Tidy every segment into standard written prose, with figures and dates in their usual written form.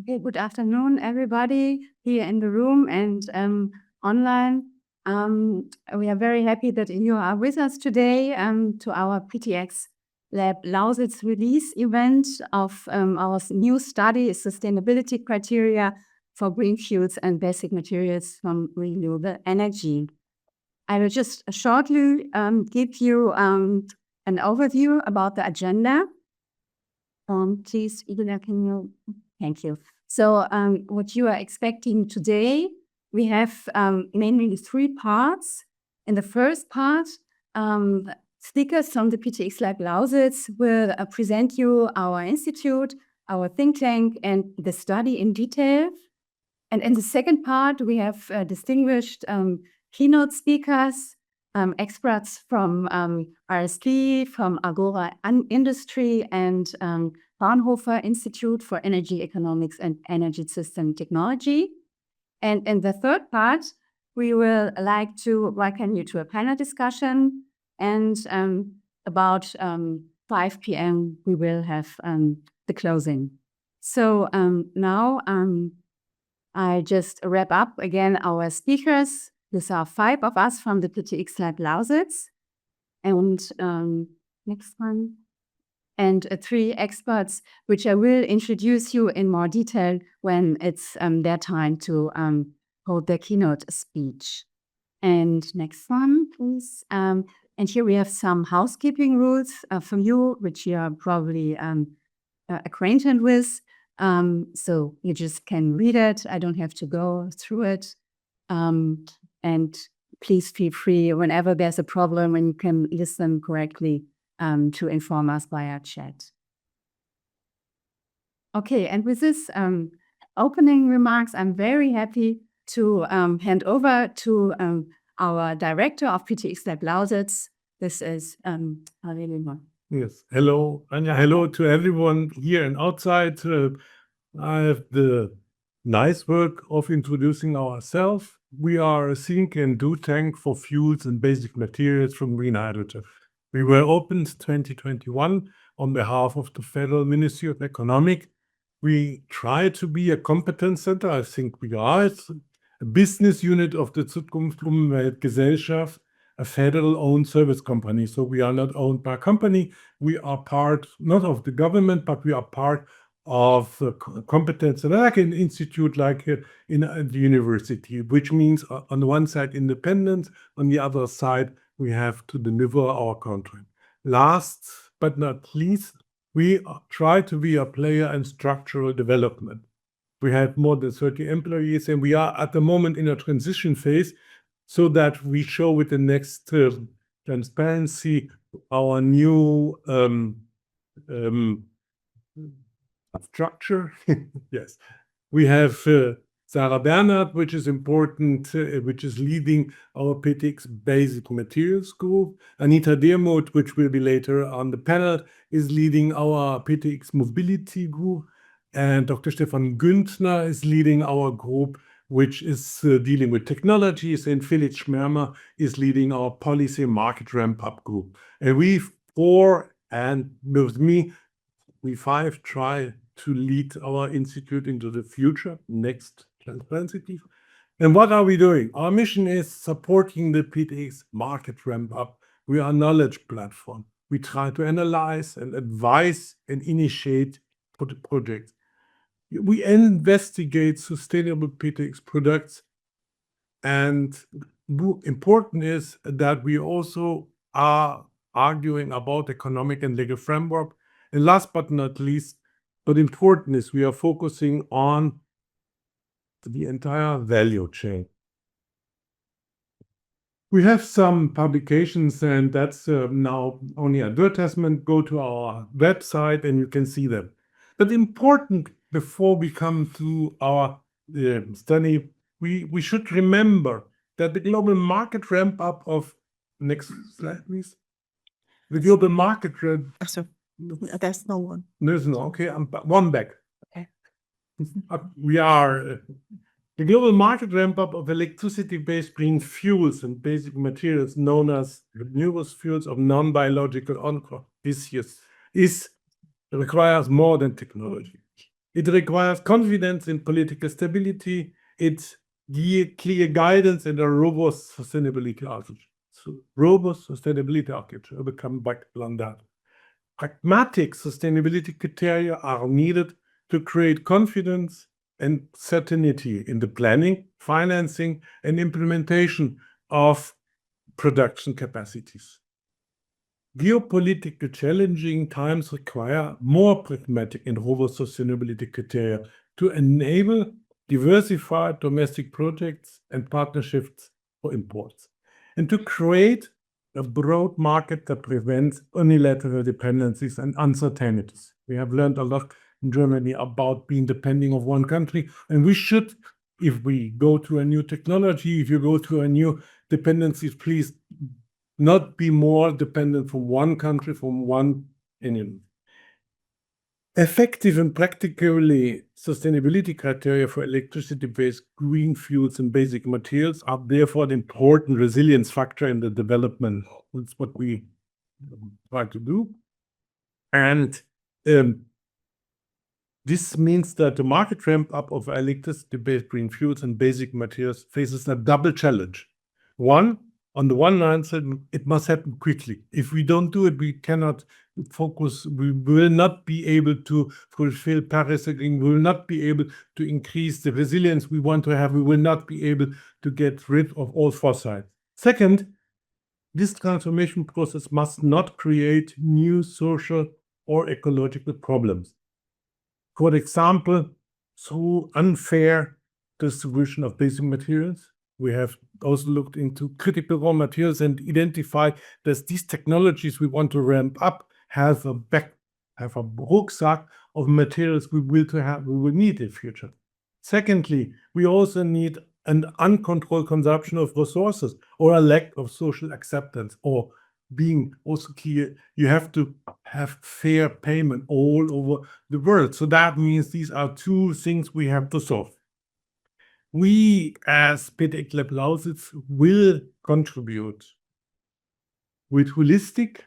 Okay, good afternoon, everybody here in the room and online. We are very happy that you are with us today to our PtX Lab Lausitz release event of our new study, Sustainability Criteria for Green Fuels and Basic Materials from Renewable Energy. I will just shortly give you an overview about the agenda. Please, Igor, can you? Thank you. So what you are expecting today, we have mainly 3 parts. In the first part, speakers from the PtX Lab Lausitz will present you our institute, our think tank, and the study in detail. And in the second part, we have distinguished keynote speakers, experts from RSP, from Agora Industry, and Fraunhofer Institute for Energy Economics and Energy System Technology. And in the third part, we will like to welcome you to a panel discussion. And about 5 p.m., we will have the closing. So now I just wrap up again our speakers. These are 5 of us from the PtX Lab Lausitz. And next one. And 3 experts, which I will introduce you in more detail when it's their time to hold their keynote speech. And next one, please. And here we have some housekeeping rules from you, which you are probably acquainted with. So you just can read it. I don't have to go through it. And please feel free whenever there's a problem and you can listen correctly to inform us via chat. Okay, and with this opening remarks, I'm very happy to hand over to our director of PtX Lab Lausitz. This is Arellano. Yes, hello, Anja. Hello to everyone here and outside. I have the nice work of introducing ourselves. We are a think and do tank for fuels and basic materials from green hydrogen. We were opened 2021 on behalf of the Federal Ministry of Economics. We try to be a competence center. I think we are. It's a business unit of the Zukunftsumweltgesellschaft, a federal-owned service company. So we are not owned by a company. We are part, not of the government, but we are part of a competence, like an institute, like in the university, which means on the one side independence, on the other side we have to deliver our contract. Last but not least, we try to be a player in structural development. We have more than 30 employees, and we are at the moment in a transition phase so that we show with the next transparency our new structure. Yes, we have Sarah Bernhardt, which is important, which is leading our PtX Basic Materials Group. Anita Dearmuth, which will be later on the panel, is leading our PtX Mobility Group. And Dr. Stefan Güntner is leading our group, which is dealing with technologies. And Felix Schmermer is leading our Policy Market Ramp-Up Group. And we 4, and with me, we 5 try to lead our institute into the future. Next transparency. And what are we doing? Our mission is supporting the PtX market ramp up. We are a knowledge platform. We try to analyze and advise and initiate projects. We investigate sustainable PtX products. And important is that we also are arguing about economic and legal framework. And last but not least, but important is we are focusing on the entire value chain. We have some publications, and that's now only advertisement. Go to our website and you can see them. But important, before we come to our study, we should remember that the global market ramp up of, next slide please. The global market ramp. There's no one. There's no, okay, I'm one back. Okay. We are the global market ramp-up of electricity-based green fuels and basic materials known as renewable fuels of non-biological onco. This requires more than technology. It requires confidence in political stability. It clear guidance and a robust sustainability architecture. So robust sustainability architecture. I will come back on that. Pragmatic sustainability criteria are needed to create confidence and certainty in the planning, financing, and implementation of production capacities. Geopolitical challenging times require more pragmatic and robust sustainability criteria to enable diversified domestic projects and partnerships for imports, and to create a broad market that prevents unilateral dependencies and uncertainties. We have learned a lot in Germany about being depending on one country, and we should, if we go to a new technology, if you go to a new dependencies, please not be more dependent from one country, from one enemy. Effective and practically sustainability criteria for electricity-based green fuels and basic materials are therefore an important resilience factor in the development. That's what we try to do. And this means that the market ramp-up of electricity-based green fuels and basic materials faces a double challenge. One, on the one hand, it must happen quickly. If we don't do it, we cannot focus. We will not be able to fulfill Paris Agreement. We will not be able to increase the resilience we want to have. We will not be able to get rid of all fossil. Second, this transformation process must not create new social or ecological problems. For example, through unfair distribution of basic materials. We have also looked into critical raw materials and identified that these technologies we want to ramp up have a rucksack of materials we will need in the future. Secondly, we also need an uncontrolled consumption of resources or a lack of social acceptance, or being also clear, you have to have fair payment all over the world. So that means these are two things we have to solve. We, as PtX Lab Lausitz, will contribute with holistic,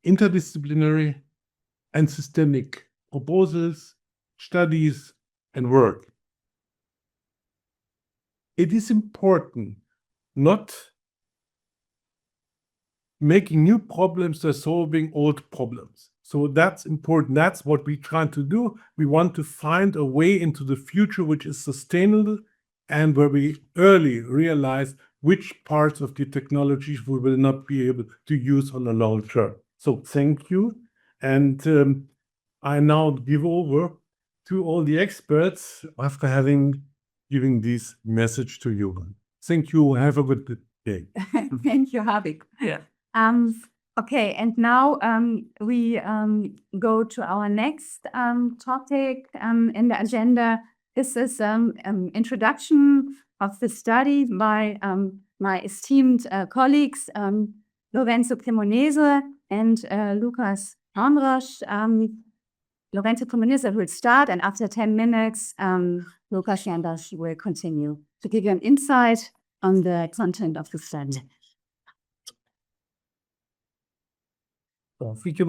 interdisciplinary, and systemic proposals, studies, and work. It is important not making new problems to solving old problems. So that's important. That's what we try to do. We want to find a way into the future which is sustainable and where we early realize which parts of the technologies we will not be able to use on the long term. So thank you. And I now give over to all the experts after giving this message to you. Thank you. Have a good day. Thank you, Habik. Yeah. Okay, and now we go to our next topic in the agenda. This is introduction of the study by my esteemed colleagues, Lorenzo Cremonese and Lucas Hornrosch. Lorenzo Cremonese will start, and after 10 minutes, Lucas Hornrosch will continue to give you an insight on the content of the study. Well, thank you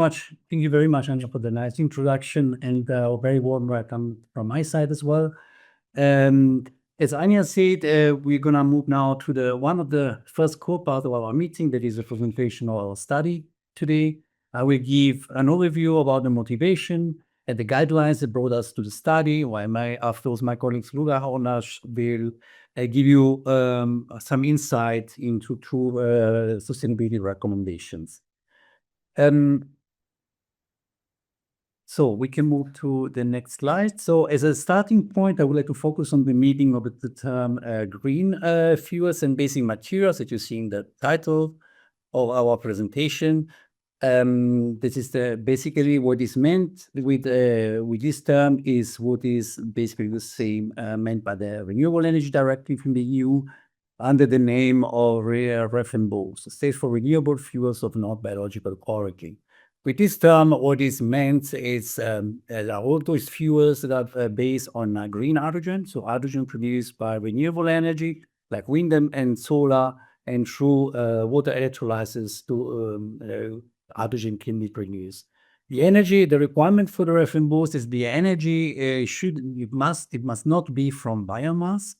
very much, Anja, for the nice introduction, and a very warm welcome from my side as well. As Anja said, we're gonna move now to one of the first core part of our meeting, that is a presentation of our study today. I will give an overview about the motivation and the guidelines that brought us to the study, while afterwards my colleagues Lucas Hornrosch will give you some insight into two sustainability recommendations. So we can move to the next slide. So as a starting point, I would like to focus on the meaning of the term green fuels and basic materials that you see in the title of our presentation. This is basically what is meant with this term is what is basically the same meant by the Renewable Energy Directive from the EU under the name of RFNBOs, stands for Renewable Fuels of Non-Biological Origin. With this term, what is meant is all those fuels that are based on green hydrogen, so hydrogen produced by renewable energy, like wind and solar, and through water electrolysis to hydrogen can be produced. The energy, the requirement for the RFNBOs is the energy it must not be from biomass,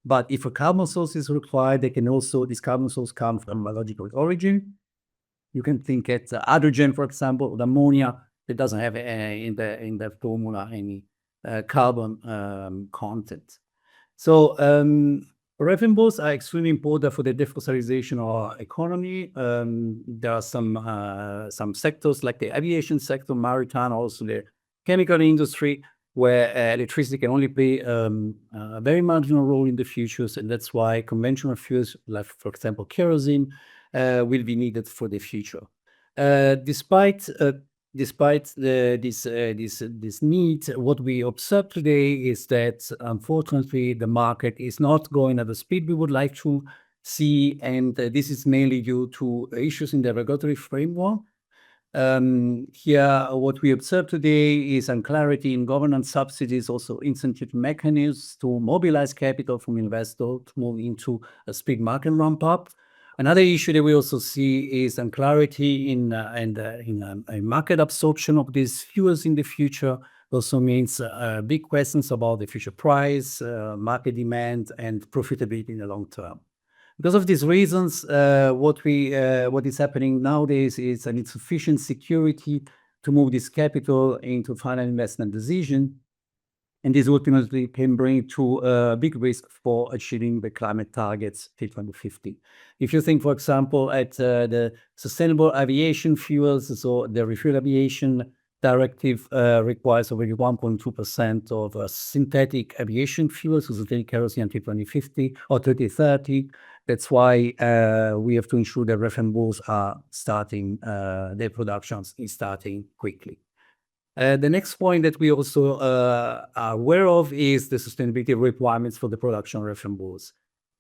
but if a carbon source is required, this carbon source come from biological origin. You can think at hydrogen, for example, or ammonia that doesn't have in the formula any carbon content. So RFNBOs are extremely important for the defossilization of our economy. There are some sectors like the aviation sector, maritime, also the chemical industry, where electricity can only play a very marginal role in the futures, and that's why conventional fuels, like for example kerosene, will be needed for the future. Despite this need, what we observe today is that unfortunately the market is not going at the speed we would like to see, and this is mainly due to issues in the regulatory framework. Here, what we observe today is unclarity in governance subsidies, also incentive mechanisms to mobilize capital from investors to move into a speed market ramp up. Another issue that we also see is unclarity in market absorption of these fuels in the future. Also means big questions about the future price, market demand, and profitability in the long term. Because of these reasons, what is happening nowadays is an insufficient security to move this capital into final investment decision. And this ultimately can bring to a big risk for achieving the climate targets till 2050. If you think, for example, at the sustainable aviation fuels, so the Refuel Aviation Directive requires already 1.2% of synthetic aviation fuels, so synthetic kerosene until 2050 or 2030. That's why we have to ensure that RFNBOs are starting, their productions is starting quickly. The next point that we also are aware of is the sustainability requirements for the production of RFNBOs.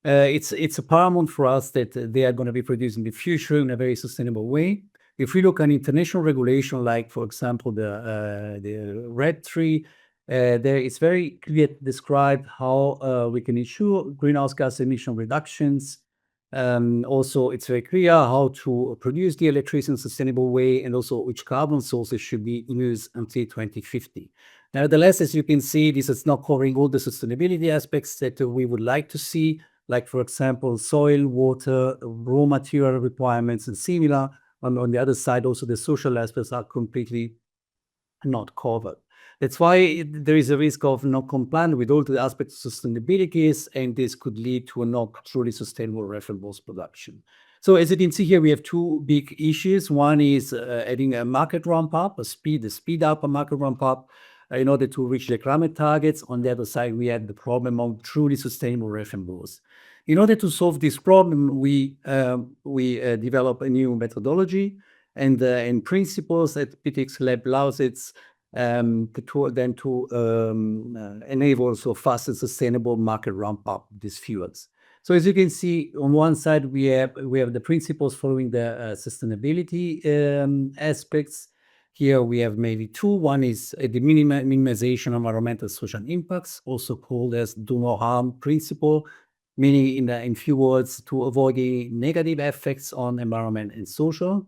It's a paramount for us that they are going to be produced in the future in a very sustainable way. If we look at international regulation, like for example the RED III, there it's very clear described how we can ensure greenhouse gas emission reductions. Also, it's very clear how to produce the electricity in a sustainable way, and also which carbon sources should be used until 2050. Nevertheless, as you can see, this is not covering all the sustainability aspects that we would like to see, like for example, soil, water, raw material requirements, and similar. On the other side, also the social aspects are completely not covered. That's why there is a risk of not complying with all the aspects of sustainability, and this could lead to a not truly sustainable RFNBOs production. So as you can see here, we have two big issues. One is adding a market ramp up, speed up a market ramp up in order to reach the climate targets. On the other side, we had the problem of truly sustainable RFNBOs. In order to solve this problem, we develop a new methodology and principles at PtX Lab Lausitz to enable also fast and sustainable market ramp up these fuels. So as you can see, on one side we have the principles following the sustainability aspects. Here we have maybe two. One is the minimization of environmental social impacts, also called as do no harm principle, meaning in few words, to avoid any negative effects on environment and social.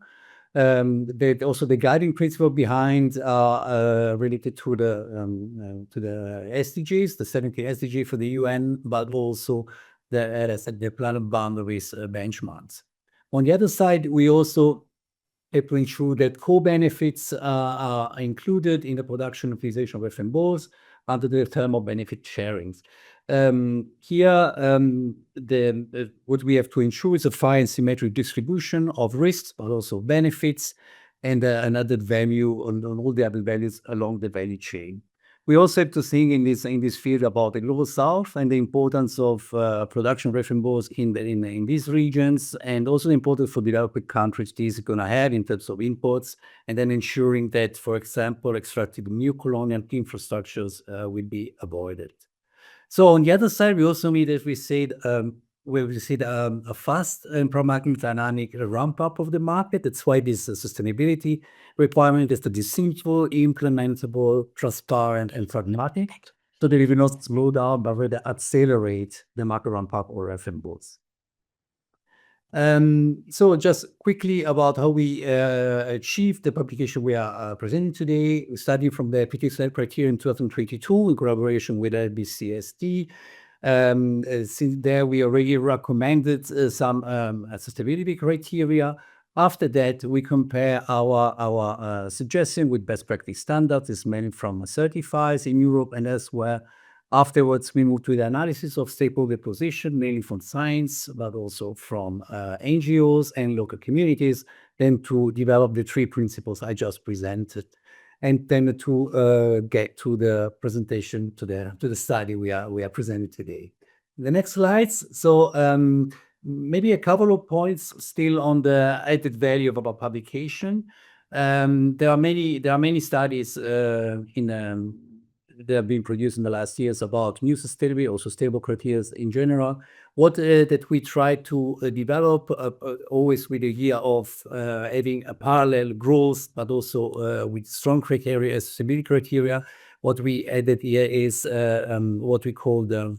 Also the guiding principle behind related to the SDGs, the 70 SDG for the UN, but also the planet boundaries benchmarks. On the other side, we also have to ensure that co-benefits are included in the production and utilization of RFNBOs under the term of benefit sharings. Here, what we have to ensure is a fair and symmetric distribution of risks, but also benefits, and an added value on all the other values along the value chain. We also have to think in this field about the global south and the importance of production of RFNBOs in these regions, and also the importance for developing countries these are going to have in terms of imports, and then ensuring that, for example, extracting new colonial infrastructures will be avoided. So on the other side, we also need, as we said, a fast and pragmatic dynamic ramp up of the market. That's why this sustainability requirement is to be simple, implementable, transparent, and pragmatic, so that it will not slow down, but rather accelerate the market ramp up or RFNBOs. So just quickly about how we achieved the publication we are presenting today. We studied from the PtX Lab criteria in 2022 in collaboration with LBCSD. Since there, we already recommended some sustainability criteria. After that, we compare our suggestion with best practice standards. It's mainly from certifiers in Europe and elsewhere. Afterwards, we move to the analysis of stakeholder position, mainly from science, but also from NGOs and local communities, then to develop the 3 principles I just presented, and then to get to the presentation, to the study we are presenting today. The next slides. So maybe a couple of points still on the added value of our publication. There are many studies that have been produced in the last years about new sustainability, also stable criteria in general. What that we try to develop always with the idea of having a parallel growth, but also with strong criteria, sustainability criteria. What we added here is what we call the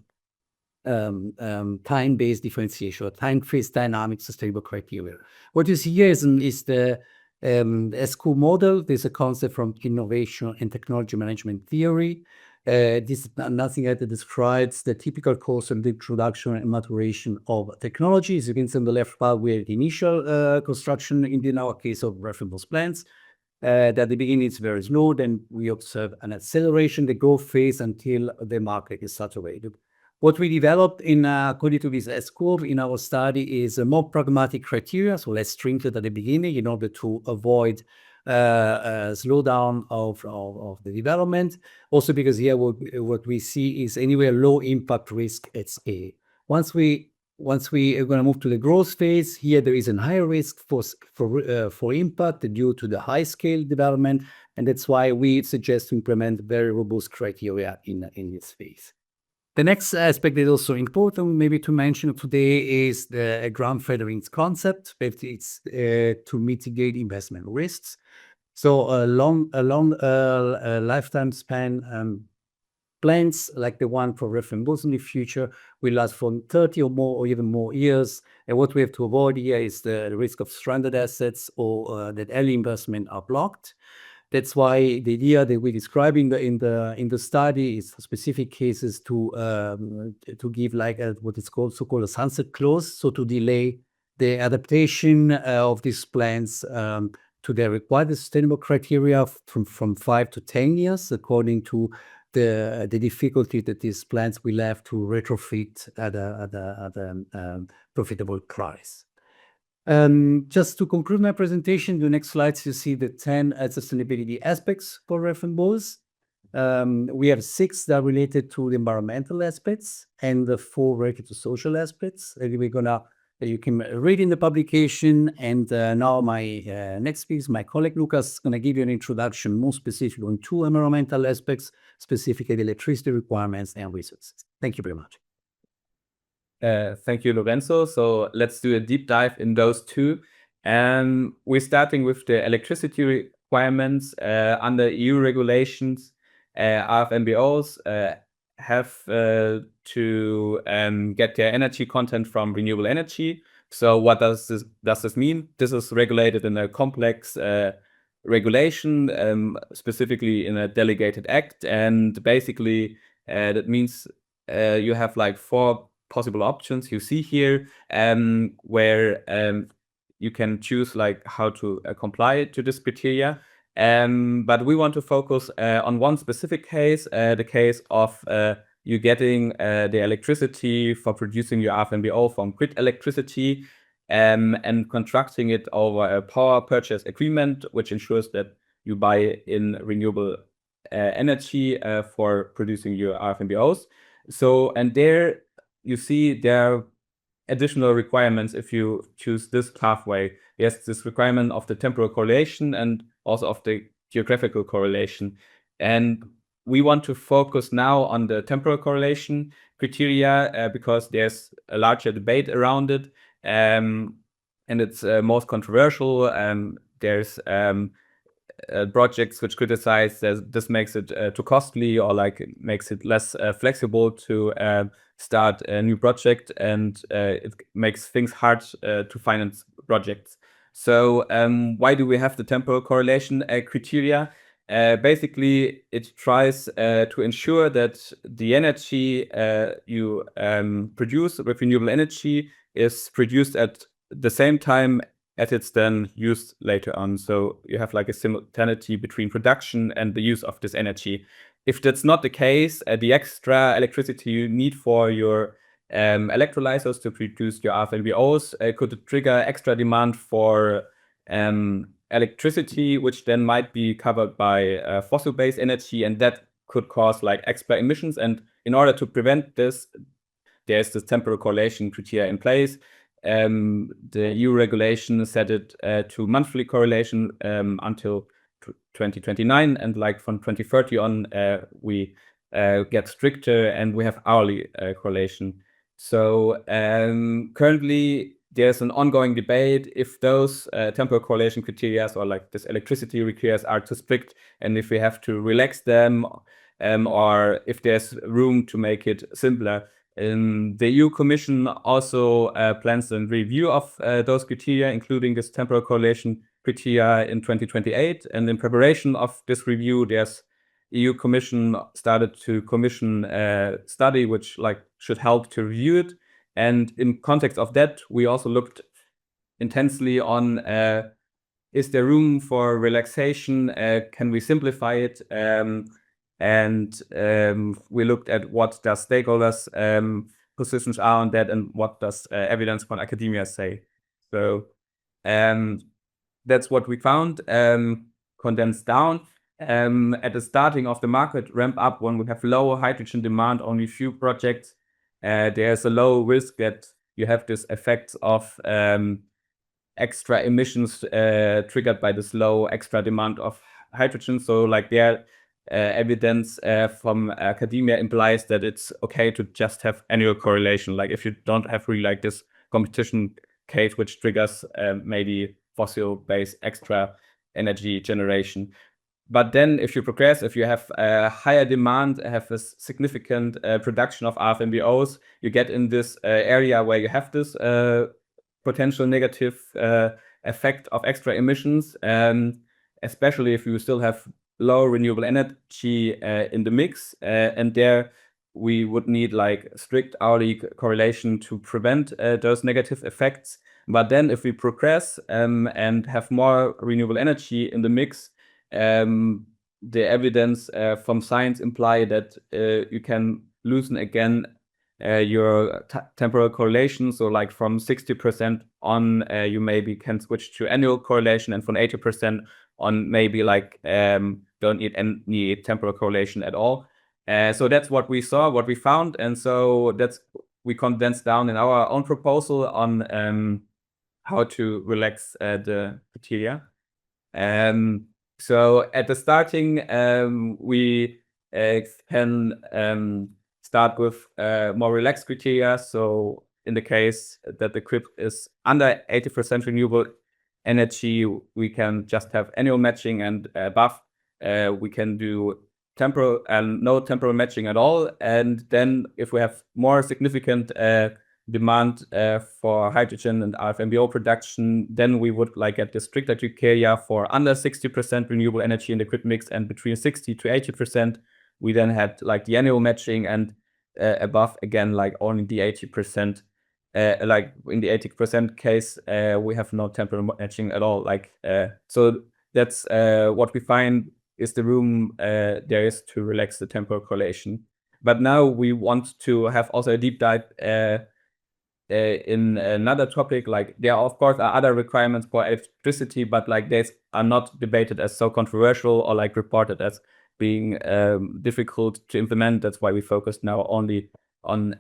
time-based differentiation, or time-phase dynamic sustainable criteria. What you see here is the SQ model. There's a concept from innovation and technology management theory. This is nothing that describes the typical course of the introduction and maturation of technology. As you can see on the left part, we have the initial construction, in our case of RFNBOs plants. At the beginning, it's very slow. Then we observe an acceleration, the growth phase, until the market is saturated. What we developed according to this S-curve in our study is a more pragmatic criteria, so less stringent at the beginning in order to avoid a slowdown of the development. Also because here what we see is anyway a low impact risk at scale. Once we are going to move to the growth phase, here there is a higher risk for impact due to the high scale development, and that's why we suggest to implement very robust criteria in this phase. The next aspect that is also important maybe to mention today is the grandfathering concept. It's to mitigate investment risks. So a long lifetime span plants like the one for RFNBOs in the future will last for 30 or more or even more years. And what we have to avoid here is the risk of stranded assets or that early investment are blocked. That's why the idea that we describe in the study is specific cases to give like what is called so-called a sunset clause, so to delay the adaptation of these plants to their required sustainable criteria from 5 to 10 years, according to the difficulty that these plants will have to retrofit at a profitable price. Just to conclude my presentation, the next slides, you see the 10 sustainability aspects for RFNBOs. We have 6 that are related to the environmental aspects and the 4 related to social aspects. You can read in the publication. And now my next speaker, my colleague Lucas, is going to give you an introduction more specific on 2 environmental aspects, specifically the electricity requirements and resources. Thank you very much. Thank you, Lorenzo. So let's do a deep dive in those 2. And we're starting with the electricity requirements under EU regulations. RFNBOs have to get their energy content from renewable energy. So what does this mean? This is regulated in a complex regulation, specifically in a delegated act. And basically, that means you have like 4 possible options you see here, where you can choose like how to comply to this criteria. But we want to focus on one specific case, the case of you getting the electricity for producing your RFNBO from grid electricity, and contracting it over a power purchase agreement, which ensures that you buy in renewable energy for producing your RFNBOs. So, and there you see there are additional requirements if you choose this pathway. Yes, this requirement of the temporal correlation and also of the geographical correlation. And we want to focus now on the temporal correlation criteria because there's a larger debate around it, and it's most controversial. There's projects which criticize that this makes it too costly, or like it makes it less flexible to start a new project, and it makes things hard to finance projects. So why do we have the temporal correlation criteria? Basically, it tries to ensure that the energy you produce with renewable energy is produced at the same time as it's then used later on. So you have like a simultaneity between production and the use of this energy. If that's not the case, the extra electricity you need for your electrolyzers to produce your RFNBOs could trigger extra demand for electricity, which then might be covered by fossil-based energy, and that could cause like extra emissions. And in order to prevent this, there's this temporal correlation criteria in place. The EU regulation set it to monthly correlation until 2029, and like from 2030 on, we get stricter, and we have hourly correlation. So currently, there's an ongoing debate if those temporal correlation criteria, or like this electricity requires, are too strict, and if we have to relax them, or if there's room to make it simpler. The EU Commission also plans a review of those criteria, including this temporal correlation criteria, in 2028. And in preparation of this review, there's EU Commission started to commission a study which like should help to review it. And in context of that, we also looked intensely on is there room for relaxation? Can we simplify it? And we looked at what does stakeholders' positions are on that, and what does evidence from academia say. So that's what we found, condensed down. At the starting of the market ramp up, when we have low hydrogen demand, only few projects, there's a low risk that you have this effect of extra emissions triggered by this low extra demand of hydrogen. So like there evidence from academia implies that it's okay to just have annual correlation. Like if you don't have really like this competition case which triggers maybe fossil-based extra energy generation. But then if you progress, if you have a higher demand, have a significant production of RFNBOs, you get in this area where you have this potential negative effect of extra emissions, especially if you still have low renewable energy in the mix. And there we would need like strict hourly correlation to prevent those negative effects. But then if we progress and have more renewable energy in the mix, the evidence from science imply that you can loosen again your temporal correlation. So like from 60% on, you maybe can switch to annual correlation, and from 80% on maybe like don't need any temporal correlation at all. So that's what we saw, what we found. And so that's we condensed down in our own proposal on how to relax the criteria. So at the starting, we can start with more relaxed criteria. So in the case that the CRIP is under 80% renewable energy, we can just have annual matching, and above we can do temporal and no temporal matching at all. And then if we have more significant demand for hydrogen and RFNBO production, then we would like get the stricter criteria for under 60% renewable energy in the grid mix, and between 60 to 80%, we then had like the annual matching, and above again like only the 80%. Like in the 80% case, we have no temporal matching at all. Like so that's what we find is the room there is to relax the temporal correlation. But now we want to have also a deep dive in another topic. Like there of course are other requirements for electricity, but like these are not debated as so controversial or like reported as being difficult to implement. That's why we focus now only on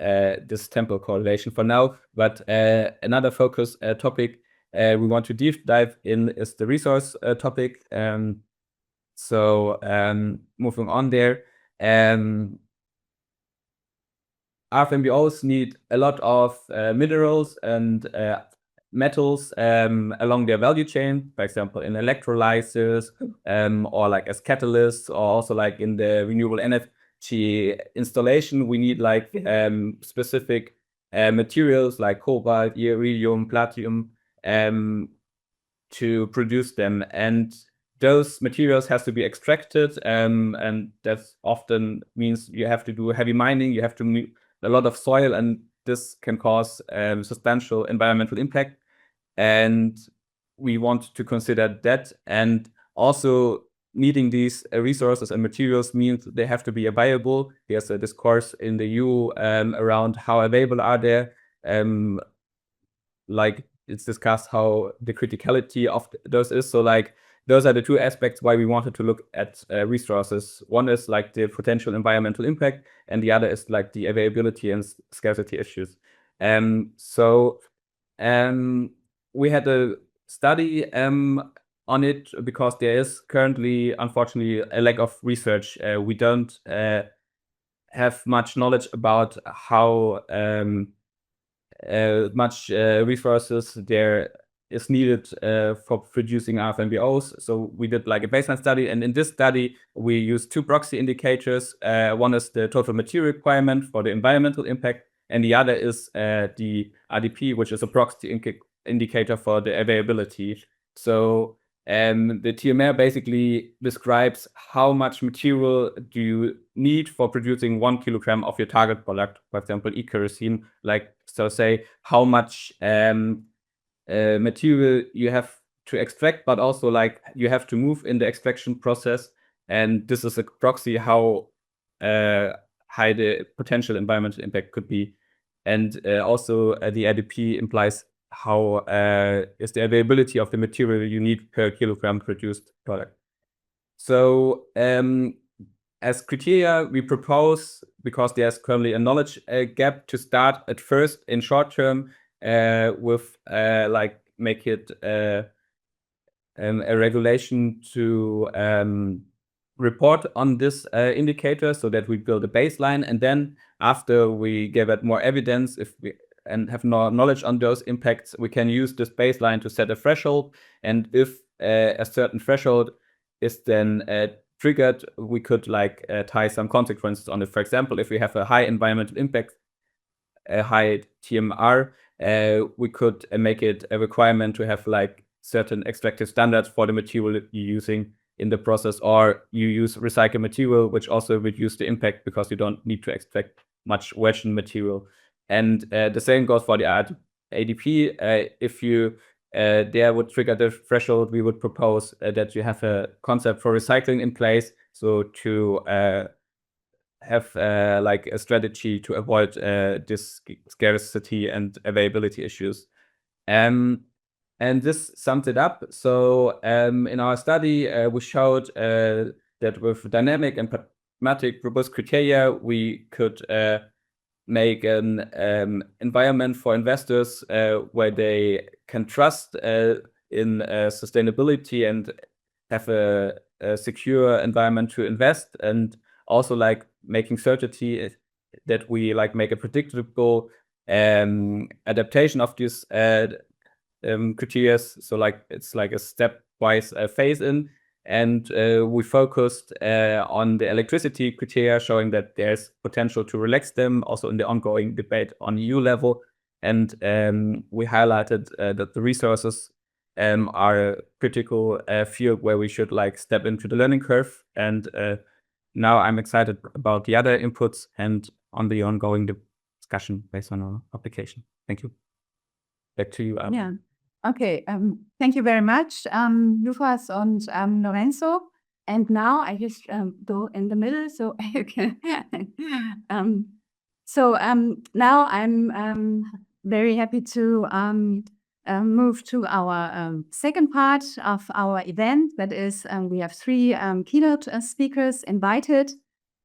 this temporal correlation for now. But another focus topic we want to deep dive in is the resource topic. So moving on there, RFNBOs need a lot of minerals and metals along their value chain, for example, in electrolyzers or like as catalysts, or also like in the renewable energy installation, we need like specific materials like cobalt, iridium, platinum to produce them. And those materials has to be extracted, and that often means you have to do heavy mining, you have to move a lot of soil, and this can cause substantial environmental impact. And we want to consider that. And also needing these resources and materials means they have to be available. There's a discourse in the EU around how available are they. Like it's discussed how the criticality of those is. So like those are the two aspects why we wanted to look at resources. One is like the potential environmental impact, and the other is like the availability and scarcity issues. We had a study on it because there is currently, unfortunately, a lack of research. We don't have much knowledge about how much resources there is needed for producing RFNBOs. So we did like a baseline study, and in this study we used two proxy indicators. One is the total material requirement for the environmental impact, and the other is the RDP, which is a proxy indicator for the availability. So the TMR basically describes how much material do you need for producing 1 kilogram of your target product, for example, e-kerosene. Like, so say how much material you have to extract, but also like you have to move in the extraction process. And this is a proxy how high the potential environmental impact could be. And also the RDP implies how is the availability of the material you need per kilogram produced product. So as criteria, we propose, because there's currently a knowledge gap, to start at first in short term with like make it a regulation to report on this indicator, so that we build a baseline, and then after we give it more evidence, if we and have more knowledge on those impacts, we can use this baseline to set a threshold. And if a certain threshold is then triggered, we could like tie some consequences on it. For example, if we have a high environmental impact, a high TMR, we could make it a requirement to have like certain extractive standards for the material you're using in the process, or you use recycled material, which also reduce the impact because you don't need to extract much virgin material. And the same goes for the ADP. If you there would trigger the threshold, we would propose that you have a concept for recycling in place, so to have like a strategy to avoid this scarcity and availability issues. And this sums it up. So in our study, we showed that with dynamic and pragmatic robust criteria, we could make an environment for investors where they can trust in sustainability and have a secure environment to invest, and also like making certainty that we like make a predictable adaptation of these criteria. So like it's like a stepwise phase in. And we focused on the electricity criteria, showing that there's potential to relax them, also in the ongoing debate on EU level. And we highlighted that the resources are a critical field where we should like step into the learning curve. And now I'm excited about the other inputs and on the ongoing discussion based on our application. Thank you. Back to you. Yeah. Okay, thank you very much, Lukas and Lorenzo. And now I just go in the middle so you can. Now I'm very happy to move to our second part of our event. That is, we have 3 keynote speakers invited,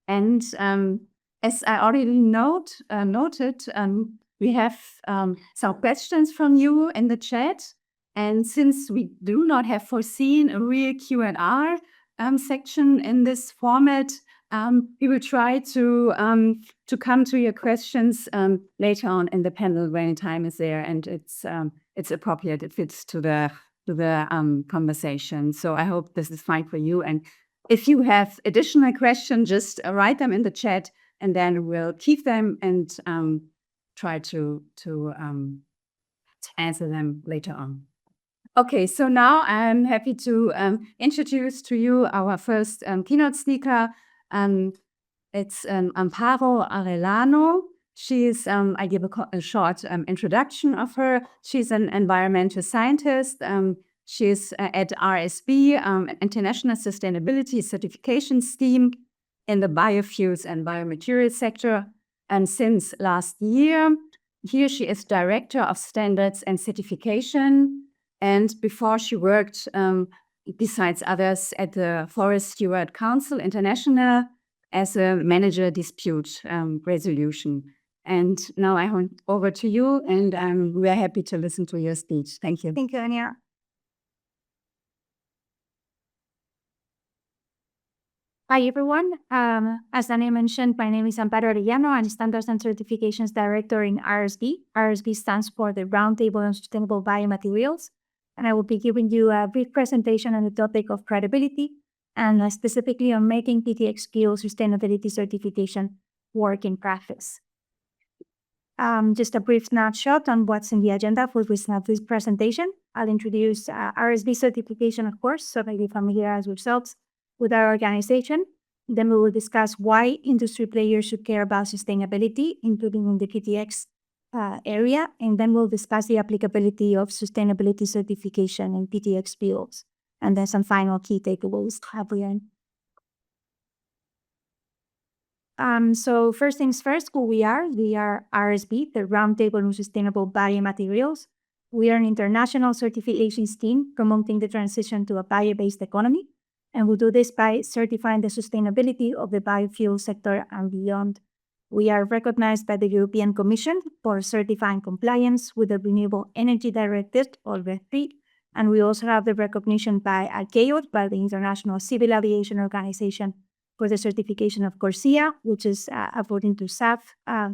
and as I already noted. We have some questions from you in the chat, and since we do not have foreseen a real Q&R section in this format, We will try to come to your questions later on in the panel when time is there, and it's appropriate. It fits to the conversation. So I hope this is fine for you. And if you have additional questions, just write them in the chat, and then we'll keep them and try to answer them later on. Okay, so now I'm happy to introduce to you our first keynote speaker. It's Amparo Arellano. I give a short introduction of her. She's an environmental scientist. She's at RSB, International Sustainability Certification Scheme in the biofuels and biomaterials sector. And since last year, here she is Director of Standards and Certification. And before she worked, besides others, at the Forest Steward Council International as a manager dispute resolution. And now I hand over to you, and we are happy to listen to your speech. Thank you. Thank you, Anja. Hi, everyone. As Anja mentioned, my name is Amparo Arellano. I'm Standards and Certifications Director in RSB. RSB stands for the Roundtable on Sustainable Biomaterials. And I will be giving you a brief presentation on the topic of credibility, and specifically on making PtX sustainability certification work in practice. Just a brief snapshot on what's in the agenda for this presentation. I'll introduce RSB certification, of course, so that you familiarize yourselves with our organization. Then we will discuss why industry players should care about sustainability, including in the PtX area, and then we'll discuss the applicability of sustainability certification in PtX fields, and then some final key takeaways at the end. So first things first, who we are. We are RSB, the Roundtable on Sustainable Biomaterials. We are an international certification scheme promoting the transition to a bio-based economy, and we'll do this by certifying the sustainability of the biofuel sector and beyond. We are recognized by the European Commission for certifying compliance with the Renewable Energy Directive, or RED III, and we also have the recognition by ICAO, by the International Civil Aviation Organization, for the certification of CORSIA, which is according to SAF,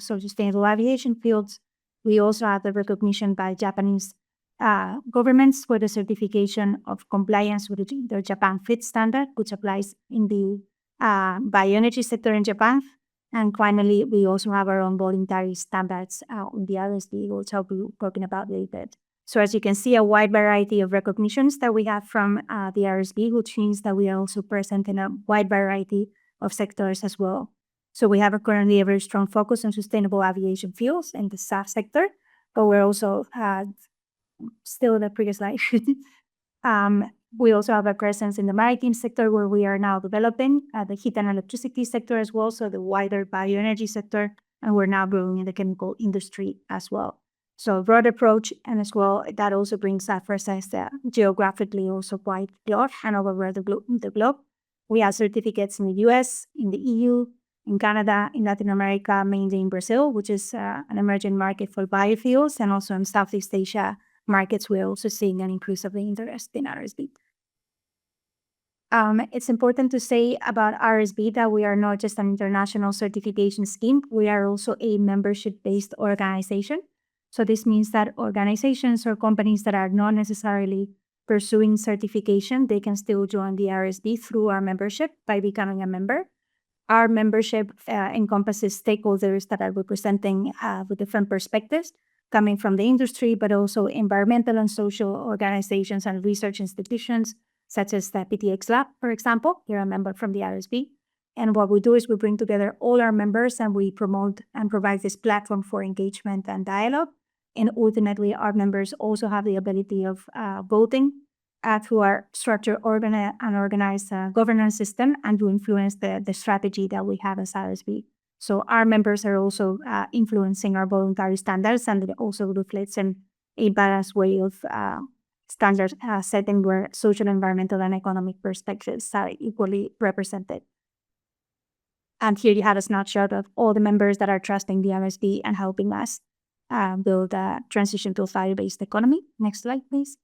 so Sustainable Aviation Fields. We also have the recognition by Japanese governments for the certification of compliance with the Japan FIT standard, which applies in the bioenergy sector in Japan. And finally, we also have our own voluntary standards on the RSB, which I'll be talking about later. So as you can see, a wide variety of recognitions that we have from the RSB, which means that we are also present in a wide variety of sectors as well. So we have currently a very strong focus on sustainable aviation fuels in the SAF sector, but we're also still in the previous slide. We also have a presence in the maritime sector, where we are now developing the heat and electricity sector as well, so the wider bioenergy sector, and we're now growing in the chemical industry as well. So a broad approach, and as well, that also brings our presence geographically also quite large and over the globe. We have certificates in the US, in the EU, in Canada, in Latin America, mainly in Brazil, which is an emerging market for biofuels, and also in Southeast Asia markets. We're also seeing an increase of the interest in RSB. It's important to say about RSB that we are not just an international certification scheme, we are also a membership-based organization. So this means that organizations or companies that are not necessarily pursuing certification, they can still join the RSB through our membership by becoming a member. Our membership encompasses stakeholders that are representing with different perspectives, coming from the industry, but also environmental and social organizations and research institutions, such as the PtX Lab, for example. You're a member from the RSB. And what we do is we bring together all our members, and we promote and provide this platform for engagement and dialogue. And ultimately, our members also have the ability of voting through our structured and organized governance system, and to influence the strategy that we have as RSB. So our members are also influencing our voluntary standards, and it also reflects in a balanced way of standard setting where social, environmental, and economic perspectives are equally represented. And here you have a snapshot of all the members that are trusting the RSB and helping us build a transition to a bio-based economy. Next slide, please.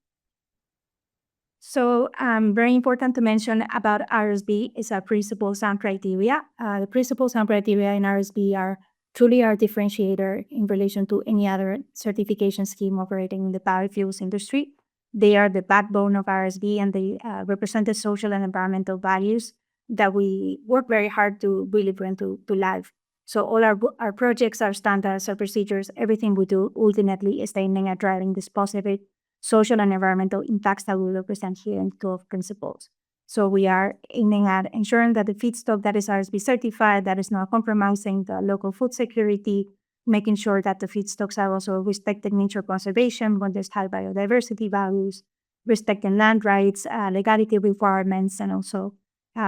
So very important to mention about RSB is our principles and criteria. The principles and criteria in RSB are truly our differentiator in relation to any other certification scheme operating in the biofuels industry. They are the backbone of RSB, and they represent the social and environmental values that we work very hard to really bring to life. So all our projects, our standards, our procedures, everything we do ultimately is aiming at driving this positive social and environmental impacts that we represent here in 12 principles. So we are aiming at ensuring that the feedstock that is RSB certified, that is not compromising the local food security, making sure that the feedstocks are also respecting nature conservation when there's high biodiversity values, respecting land rights, legality requirements, and also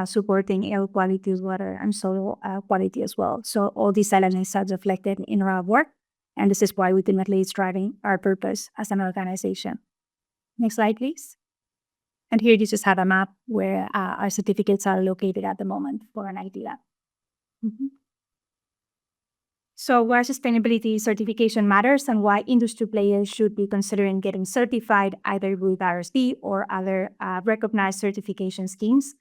supporting air quality, water, and soil quality as well. So all these elements are reflected in our work, and this is why ultimately it's driving our purpose as an organization. Next slide, please. And here you just have a map where our certificates are located at the moment for an IT lab. So why sustainability certification matters and why industry players should be considering getting certified either with RSB or other recognized certification schemes.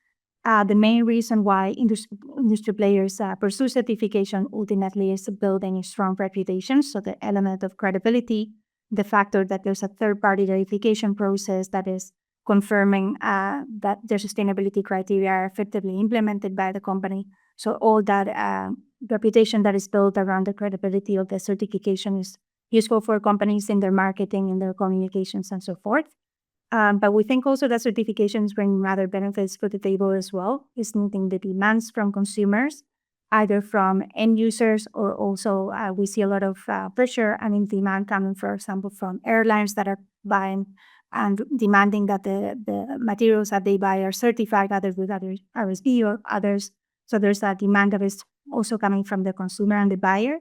The main reason why industry players pursue certification ultimately is building a strong reputation. So the element of credibility, the factor that there's a third-party verification process that is confirming that their sustainability criteria are effectively implemented by the company. So all that reputation that is built around the credibility of the certification is useful for companies in their marketing, in their communications, and so forth. But we think also that certifications bring other benefits for the table as well, is meeting the demands from consumers, either from end users or also we see a lot of pressure and in demand coming, for example, from airlines that are buying and demanding that the materials that they buy are certified either with other RSB or others. So there's a demand that is also coming from the consumer and the buyer.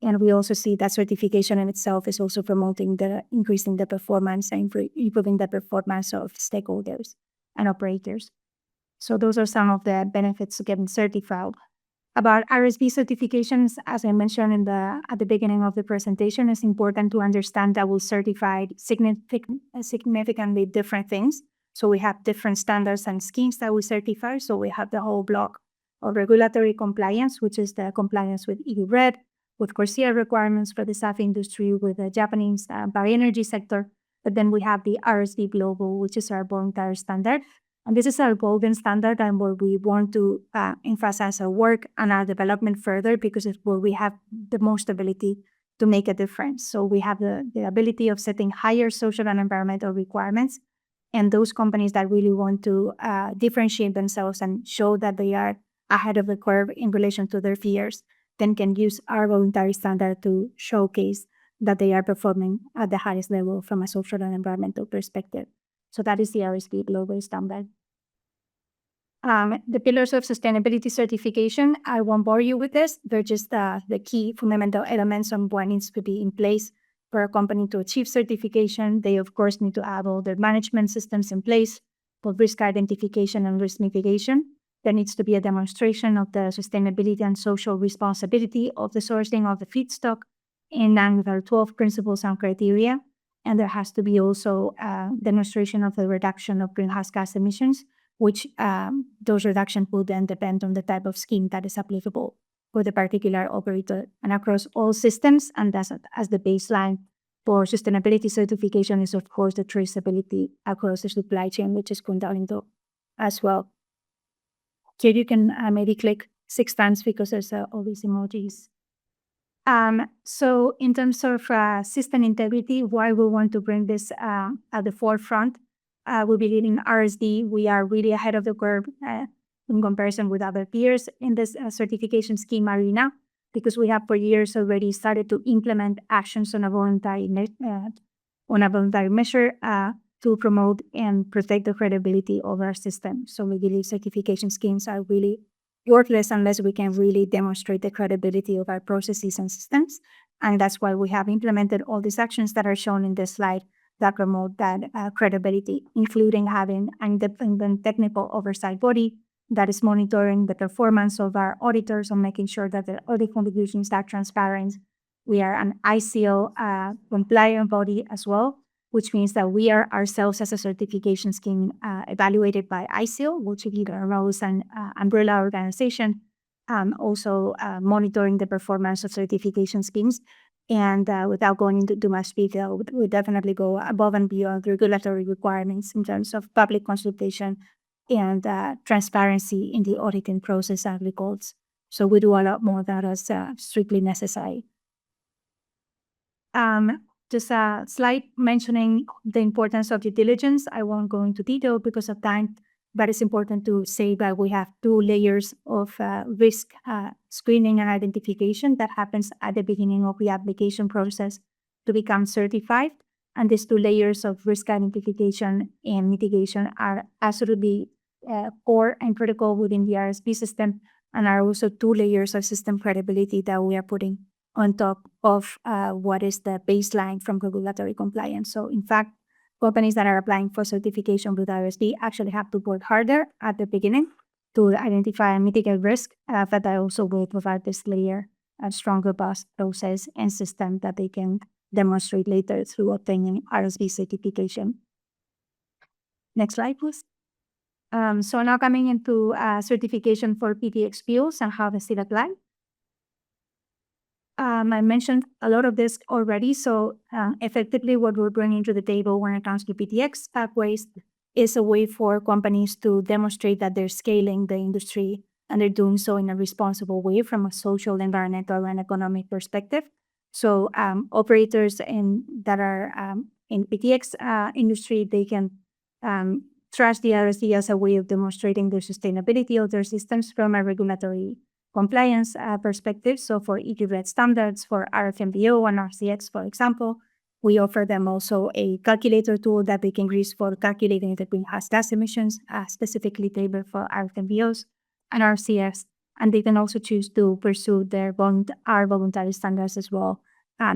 And we also see that certification in itself is also promoting increasing the performance and improving the performance of stakeholders and operators. So those are some of the benefits of getting certified. About RSB certifications, as I mentioned at the beginning of the presentation, it's important to understand that we certified significantly different things. So we have different standards and schemes that we certify. So we have the whole block of regulatory compliance, which is the compliance with EU RED, with CORSIA requirements for the SAF industry, with the Japanese bioenergy sector. But then we have the RSB Global, which is our voluntary standard. And this is our golden standard and where we want to emphasize our work and our development further because it's where we have the most ability to make a difference. So we have the ability of setting higher social and environmental requirements. And those companies that really want to differentiate themselves and show that they are ahead of the curve in relation to their peers, then can use our voluntary standard to showcase that they are performing at the highest level from a social and environmental perspective. So that is the RSB Global Standard. The pillars of sustainability certification, I won't bore you with this. They're just the key fundamental elements on what needs to be in place for a company to achieve certification. They, of course, need to have all their management systems in place for risk identification and risk mitigation. There needs to be a demonstration of the sustainability and social responsibility of the sourcing of the feedstock in line with our 12 principles and criteria. And there has to be also a demonstration of the reduction of greenhouse gas emissions, which those reductions will then depend on the type of scheme that is applicable for the particular operator and across all systems. And that's as the baseline for sustainability certification is, of course, the traceability across the supply chain, which is Kundalindo as well. Here you can maybe click 6 times because there's all these emojis. So in terms of system integrity, why we want to bring this at the forefront, we believe in RSD. We are really ahead of the curve in comparison with other peers in this certification scheme arena because we have for years already started to implement actions on a voluntary measure to promote and protect the credibility of our system. So we believe certification schemes are really worthless unless we can really demonstrate the credibility of our processes and systems. And that's why we have implemented all these actions that are shown in this slide that promote that credibility, including having an independent technical oversight body that is monitoring the performance of our auditors and making sure that the audit contributions are transparent. We are an ICL compliant body as well, which means that we are ourselves as a certification scheme evaluated by ISIL, which is a rules and umbrella organization, also monitoring the performance of certification schemes. And without going into too much detail, we definitely go above and beyond regulatory requirements in terms of public consultation and transparency in the auditing process and records. So we do a lot more than is strictly necessary. Just a slide mentioning the importance of due diligence. I won't go into detail because of time, but it's important to say that we have 2 layers of risk screening and identification that happens at the beginning of the application process to become certified. And these 2 layers of risk identification and mitigation are absolutely core and critical within the RSB system, and are also 2 layers of system credibility that we are putting on top of what is the baseline from regulatory compliance. So in fact, companies that are applying for certification with RSB actually have to work harder at the beginning to identify and mitigate risk, but I also will provide this layer a strong, robust process and system that they can demonstrate later through obtaining RSB certification. Next slide, please. So now coming into certification for PtX fuels and how does it apply. I mentioned a lot of this already, so effectively what we're bringing to the table when it comes to PtX pathways is a way for companies to demonstrate that they're scaling the industry and they're doing so in a responsible way from a social, environmental, and economic perspective. So operators that are in PtX industry, they can trust the RSB as a way of demonstrating the sustainability of their systems from a regulatory compliance perspective. So for EQ-RED standards, for RFNBO and RCX, for example, we offer them also a calculator tool that they can use for calculating the greenhouse gas emissions, specifically tailored for RFNBOs and RCX. And they can also choose to pursue their our voluntary standards as well,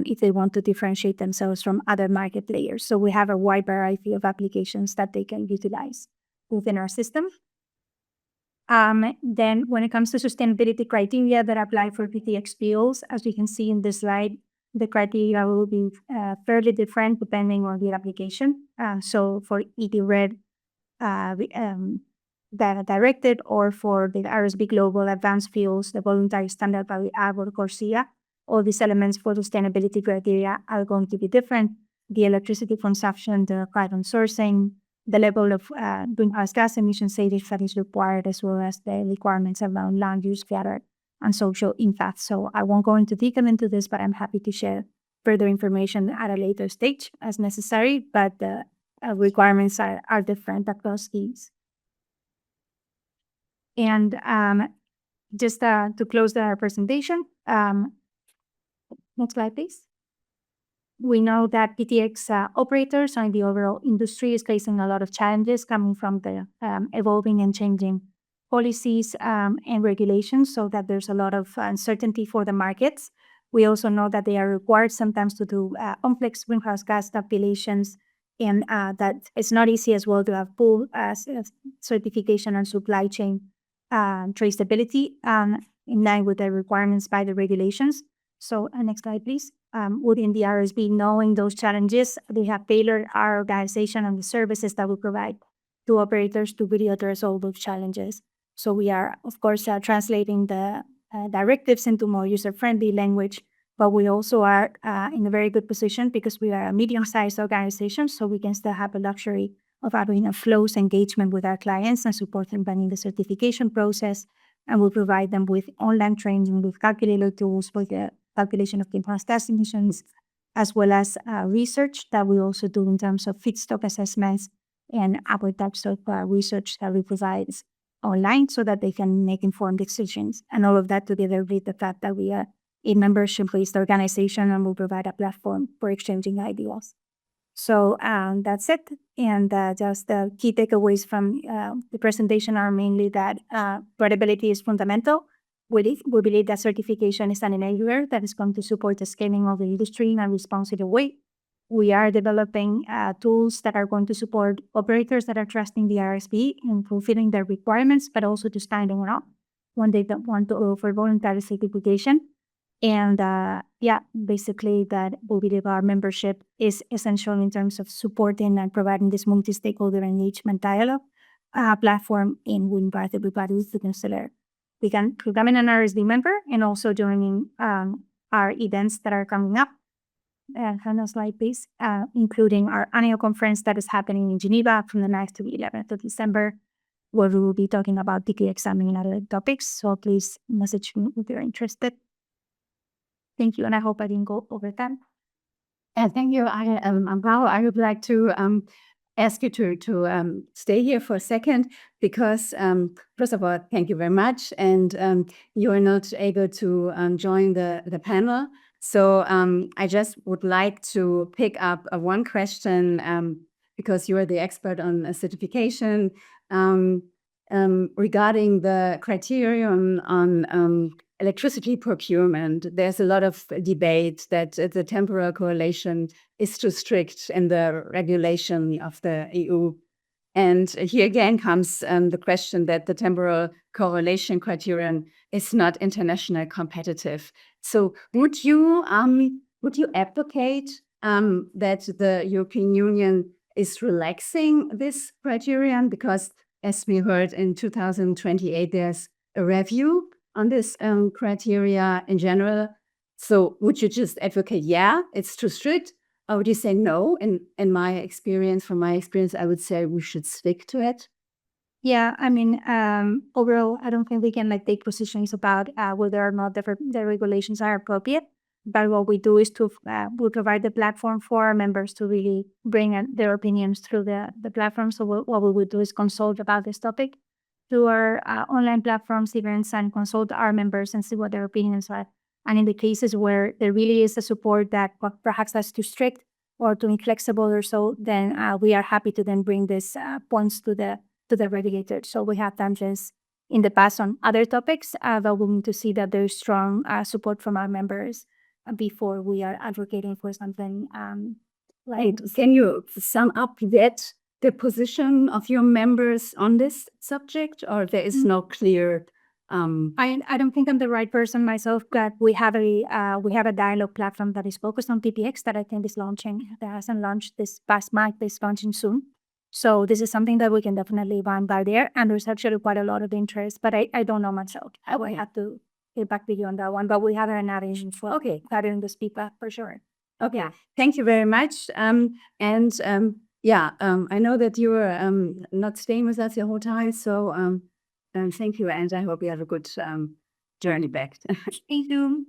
if they want to differentiate themselves from other market players. So we have a wide variety of applications that they can utilize within our system. Then when it comes to sustainability criteria that apply for PtX fuels, as you can see in this slide, the criteria will be fairly different depending on the application. So for EQ-RED directed, or for the RSB Global Advanced Fuels, the voluntary standard by the Agora Industry, all these elements for sustainability criteria are going to be different. The electricity consumption, the carbon sourcing, the level of greenhouse gas emission savings that is required, as well as the requirements around land use, water, and social impact. So I won't go into detail into this, but I'm happy to share further information at a later stage as necessary, but the requirements are different across schemes. And just to close our presentation, next slide, please. We know that PtX operators and the overall industry is facing a lot of challenges coming from the evolving and changing policies and regulations, so that there's a lot of uncertainty for the markets. We also know that they are required sometimes to do complex greenhouse gas calculations, and that it's not easy as well to have full certification and supply chain traceability in line with the requirements by the regulations. So next slide, please. Within the RSB, knowing those challenges, they have tailored our organization and the services that we provide to operators to really address all those challenges. So we are, of course, translating the directives into more user-friendly language, but we also are in a very good position because we are a medium-sized organization, so we can still have the luxury of having a close engagement with our clients and supporting them in the certification process. And we'll provide them with online training, with calculator tools for the calculation of greenhouse gas emissions, as well as research that we also do in terms of feedstock assessments and other types of research that we provide online so that they can make informed decisions. And all of that together with the fact that we are a membership-based organization and will provide a platform for exchanging ideas. So that's it. And just the key takeaways from the presentation are mainly that credibility is fundamental. We believe that certification is an enabler that is going to support the scaling of the industry in a responsible way. We are developing tools that are going to support operators that are trusting the RSB in fulfilling their requirements, but also to standing up when they don't want to offer voluntary certification. And yeah, basically that we believe our membership is essential in terms of supporting and providing this multi-stakeholder engagement dialogue platform, and we invite everybody to consider becoming an RSD member and also joining our events that are coming up. Have a slide, please. Including our annual conference that is happening in Geneva from the 9th to the 11th of December, where we will be talking about PtX and other topics. So please message me if you're interested. Thank you, and I hope I didn't go over time. Thank you, Amparo. I would like to ask you to stay here for a second because, first of all, thank you very much. And you are not able to join the panel. So I just would like to pick up one question because you are the expert on certification regarding the criterion on electricity procurement. There's a lot of debate that the temporal correlation is too strict in the regulation of the EU. And here again comes the question that the temporal correlation criterion is not international competitive. So would you advocate that the European Union is relaxing this criterion? Because as we heard in 2028, there's a review on this criteria in general. So would you just advocate, yeah, it's too strict? Or would you say no? In my experience, from my experience, I would say we should stick to it. Yeah, I mean, overall, I don't think we can take positions about whether or not the regulations are appropriate. But what we do is we provide the platform for our members to really bring their opinions through the platform. So what we would do is consult about this topic through our online platforms, events, and consult our members and see what their opinions are. And in the cases where there really is a support that perhaps that's too strict or too inflexible or so, then we are happy to then bring these points to the regulator. So we have done this in the past on other topics, but we need to see that there's strong support from our members before we are advocating for something like this. Can you sum up the position of your members on this subject, or there is no clear? I don't think I'm the right person myself, but we have a dialogue platform that is focused on PtX that I think is launching. That hasn't launched this past month. It's launching soon. So this is something that we can definitely run by there, and there's actually quite a lot of interest. But I don't know myself. I will have to get back to you on that one. But we have an arrangement for having the speaker for sure. Okay, thank you very much. I know that you were not staying with us the whole time, so thank you, and I hope you have a good journey back. Thank you.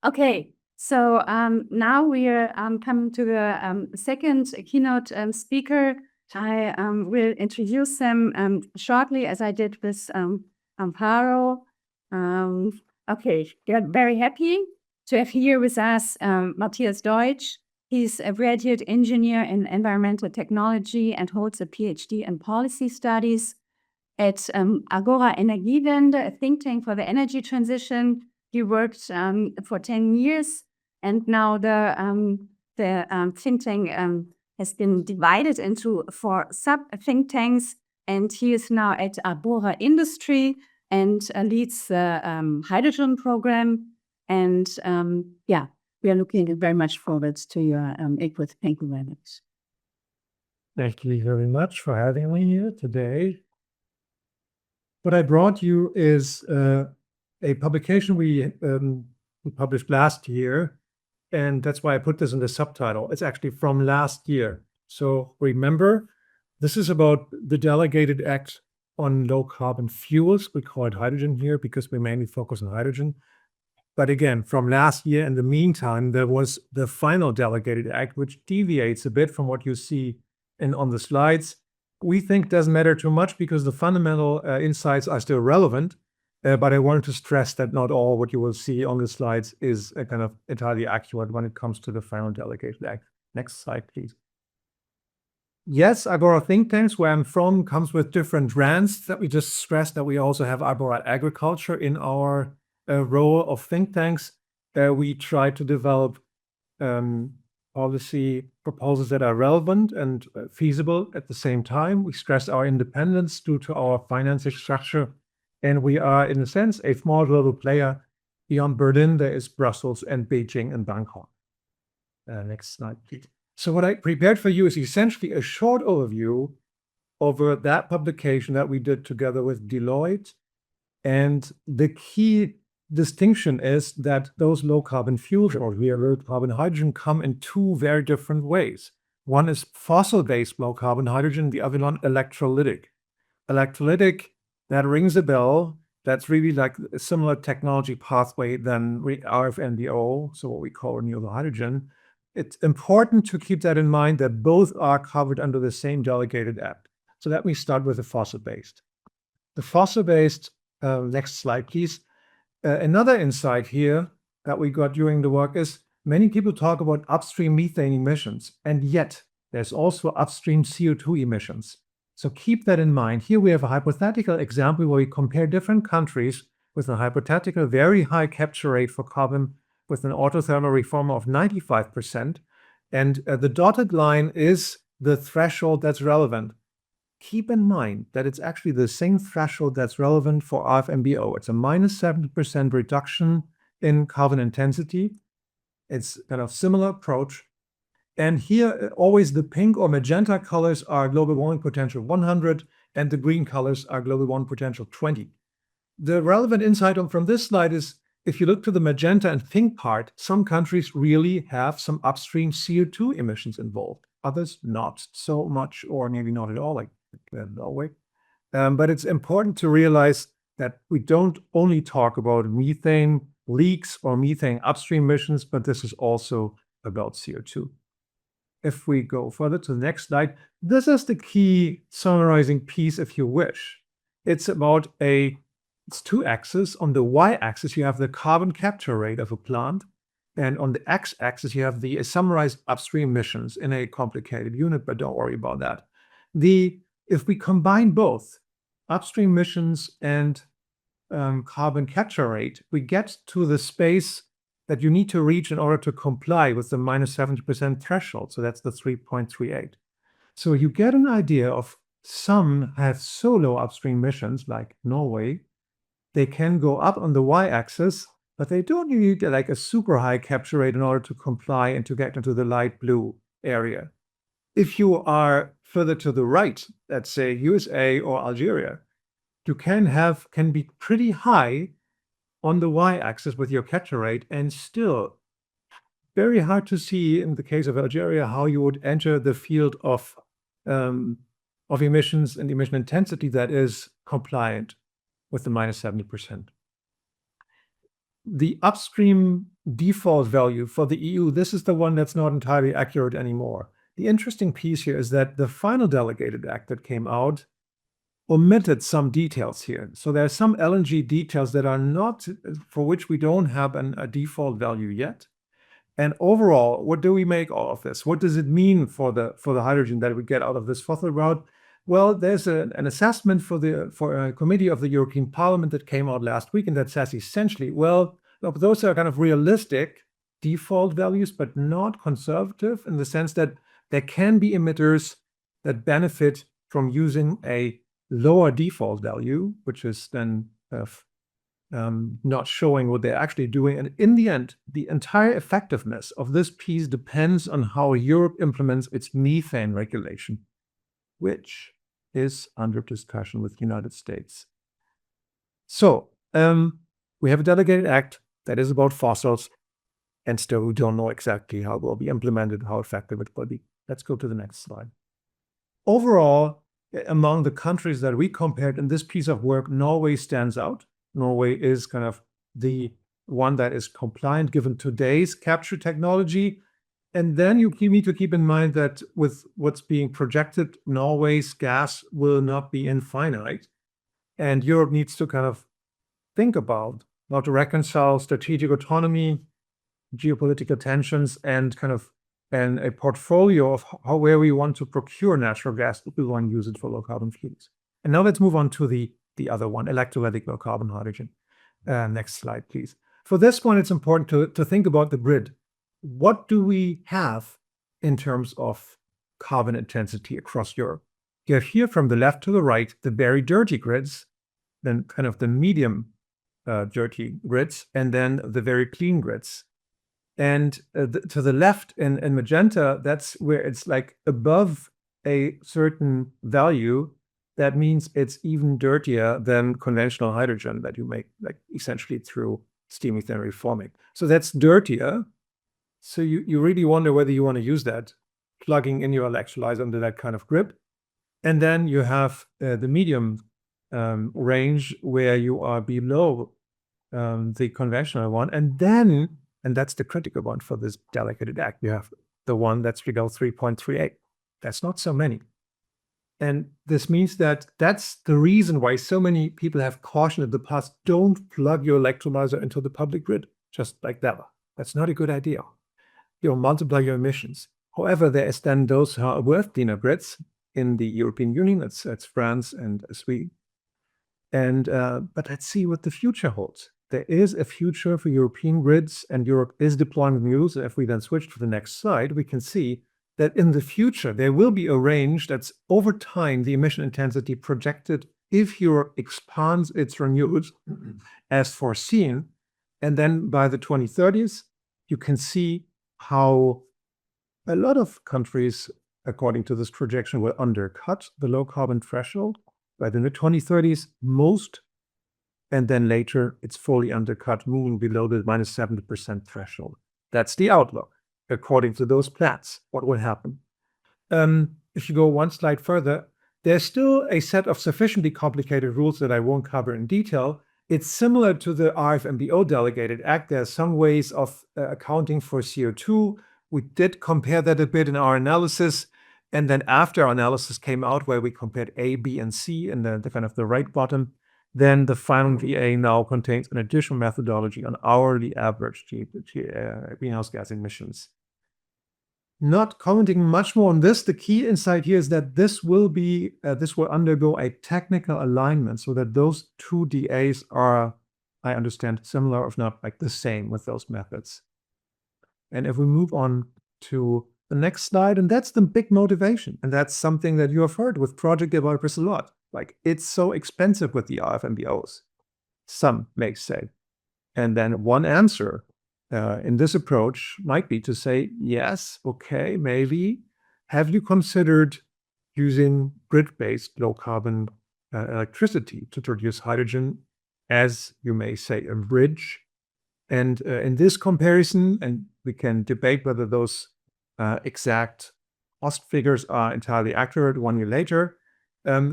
Okay, so now we are coming to the second keynote speaker. I will introduce them shortly, as I did with Amparo. Okay, we are very happy to have here with us Matthias Deutsch. He's a graduate engineer in environmental technology and holds a PhD in policy studies at Agora Industry, a think tank for the energy transition. He worked for 10 years, and now the think tank has been divided into 4 sub-think tanks, and he is now at Agora Industry and leads the hydrogen program. And we are looking very much forward to your input. Thank you very much. Thank you very much for having me here today. What I brought you is a publication we published last year, and that's why I put this in the subtitle. It's actually from last year. So remember, this is about the delegated act on low carbon fuels. We call it hydrogen here because we mainly focus on hydrogen. But again, from last year, in the meantime, there was the final delegated act, which deviates a bit from what you see on the slides. We think doesn't matter too much because the fundamental insights are still relevant. But I wanted to stress that not all what you will see on the slides is kind of entirely accurate when it comes to the final delegated act. Next slide, please. Yes, Agora think tanks, where I'm from, comes with different brands that we just stressed that we also have Agora Agriculture in our role of think tanks. We try to develop policy proposals that are relevant and feasible at the same time. We stress our independence due to our financing structure. And we are, in a sense, a small global player Beyond Berlin, there is Brussels and Beijing and Bangkok. Next slide, please. So what I prepared for you is essentially a short overview over that publication that we did together with Deloitte. And the key distinction is that those low carbon fuels or low carbon hydrogen come in two very different ways. One is fossil-based low carbon hydrogen, the other one electrolytic. Electrolytic, that rings a bell. That's really like a similar technology pathway than RFNBO, so what we call renewable hydrogen. It's important to keep that in mind that both are covered under the same delegated act. So let me start with the fossil-based. The fossil-based, next slide, please. Another insight here that we got during the work is many people talk about upstream methane emissions, and yet there's also upstream CO2 emissions. So keep that in mind. Here we have a hypothetical example where we compare different countries with a hypothetical very high capture rate for carbon with an autothermal reformer of 95%. And the dotted line is the threshold that's relevant. Keep in mind that it's actually the same threshold that's relevant for RFNBO. It's a minus 70% reduction in carbon intensity. It's kind of similar approach. And here, always the pink or magenta colors are global warming potential 100, and the green colors are global warming potential 20. The relevant insight from this slide is, if you look to the magenta and pink part, some countries really have some upstream CO2 emissions involved. Others not so much, or maybe not at all, like Norway. But it's important to realize that we don't only talk about methane leaks or methane upstream emissions, but this is also about CO2. If we go further to the next slide, this is the key summarizing piece, if you wish. It's about it's two axes. On the y-axis, you have the carbon capture rate of a plant. And on the x-axis, you have the summarized upstream emissions in a complicated unit, but don't worry about that. If we combine both upstream emissions and carbon capture rate, we get to the space that you need to reach in order to comply with the minus 70% threshold. So that's the 3.38. So you get an idea of some have so low upstream emissions, like Norway, they can go up on the y-axis, but they don't need like a super high capture rate in order to comply and to get into the light blue area. If you are further to the right, let's say USA or Algeria, you can be pretty high on the y-axis with your capture rate, and still very hard to see in the case of Algeria how you would enter the field of emissions and emission intensity that is compliant with the minus 70%. The upstream default value for the EU, this is the one that's not entirely accurate anymore. The interesting piece here is that the final delegated act that came out omitted some details here. So there are some LNG details that are not, for which we don't have a default value yet. And overall, what do we make of this? What does it mean for the hydrogen that we get out of this fossil route? Well, there's an assessment for a committee of the European Parliament that came out last week, and that says essentially, well, those are kind of realistic default values, but not conservative in the sense that there can be emitters that benefit from using a lower default value, which is then not showing what they're actually doing. And in the end, the entire effectiveness of this piece depends on how Europe implements its methane regulation, which is under discussion with the United States. So we have a delegated act that is about fossils, and still we don't know exactly how it will be implemented, how effective it will be. Let's go to the next slide. Overall, among the countries that we compared in this piece of work, Norway stands out. Norway is kind of the one that is compliant given today's capture technology. And then you need to keep in mind that with what's being projected, Norway's gas will not be infinite. And Europe needs to kind of think about how to reconcile strategic autonomy, geopolitical tensions, and kind of a portfolio of where we want to procure natural gas if we want to use it for low carbon fuels. And now let's move on to the other one, electrolytic low carbon hydrogen. Next slide, please. For this one, it's important to think about the grid. What do we have in terms of carbon intensity across Europe? You have here from the left to the right, the very dirty grids, then kind of the medium dirty grids and then the very clean grids. And to the left in magenta, that's where it's like above a certain value. That means it's even dirtier than conventional hydrogen that you make, like essentially through steam methane reforming. So that's dirtier. So you really wonder whether you want to use that, plugging in your electrolyzer under that kind of grip. And then you have the medium range where you are below the conventional one. And then, and that's the critical one for this delegated act, you have the one that's below 3.38. That's not so many. And this means that that's the reason why so many people have cautioned in the past, don't plug your electrolyzer into the public grid, just like that. That's not a good idea. You'll multiply your emissions. However, there is then those who are worth cleaner grids in the European Union. That's France and Sweden. And but let's see what the future holds. There is a future for European grids, and Europe is deploying renewables. If we then switch to the next slide, we can see that in the future, there will be a range that's over time, the emission intensity projected if Europe expands its renewables as foreseen. And then by the 2030s, you can see how a lot of countries, according to this projection, will undercut the low carbon threshold. By the 2030s, most, and then later it's fully undercut, moving below the minus 70% threshold. That's the outlook. According to those plans, what will happen? If you go one slide further, there's still a set of sufficiently complicated rules that I won't cover in detail. It's similar to the RFNBO delegated act. There are some ways of accounting for CO2. We did compare that a bit in our analysis. And then after our analysis came out where we compared A, B, and C in the kind of the right bottom, then the final VA now contains an additional methodology on hourly average greenhouse gas emissions. Not commenting much more on this, the key insight here is that this will undergo a technical alignment so that those two DAs are, I understand, similar, if not like the same with those methods. And if we move on to the next slide, and that's the big motivation, and that's something that you have heard with project developers a lot. Like, it's so expensive with the RFNBOs, some may say. And then one answer in this approach might be to say, yes, okay, maybe. Have you considered using grid-based low-carbon electricity to produce hydrogen as, you may say, a bridge? And in this comparison, and we can debate whether those exact cost figures are entirely accurate 1 year later,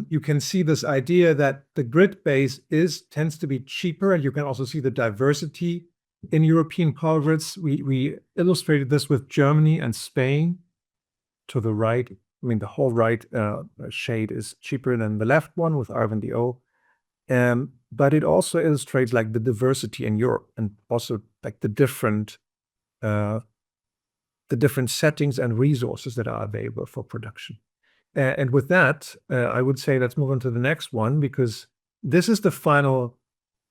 you can see this idea that the grid base tends to be cheaper, and you can also see the diversity in European power grids. We illustrated this with Germany and Spain. To the right, I mean, the whole right shade is cheaper than the left one with RFNBO. But it also illustrates like the diversity in Europe and also like the different settings and resources that are available for production. And with that, I would say let's move on to the next one, because this is the final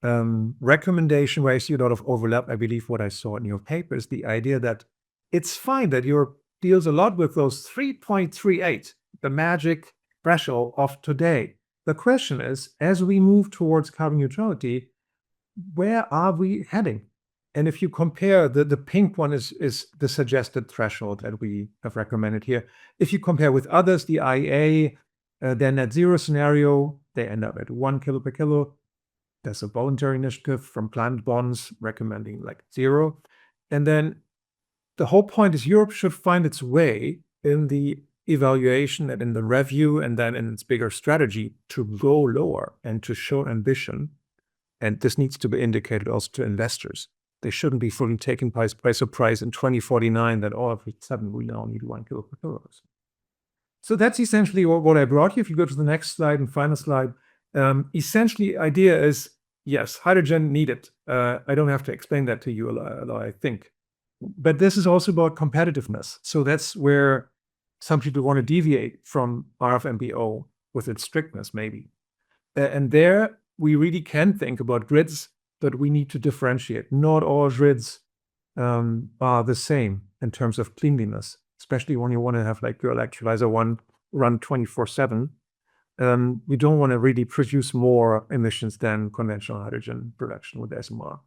recommendation where I see a lot of overlap. I believe what I saw in your paper is the idea that it's fine that Europe deals a lot with those 3.38, the magic threshold of today. The question is, as we move towards carbon neutrality, where are we heading? And if you compare, the pink one is the suggested threshold that we have recommended here. If you compare with others, the IEA, their net zero scenario, they end up at 1 kilo per kilo. There's a voluntary initiative from Climate Bonds recommending like 0. And then the whole point is Europe should find its way in the evaluation and in the review and then in its bigger strategy to go lower and to show ambition. And this needs to be indicated also to investors. They shouldn't be fully taken by surprise in 2049 that all of a sudden we now need 1 kilo per kilo. So that's essentially what I brought you. If you go to the next slide and final slide, essentially idea is, yes, hydrogen needed. I don't have to explain that to you, I think. But this is also about competitiveness. So that's where some people want to deviate from RFNBO with its strictness, maybe. And there we really can think about grids, but we need to differentiate. Not all grids are the same in terms of cleanliness, especially when you want to have like your electrolyzer one run 24/7. we don't want to really produce more emissions than conventional hydrogen production with SMR.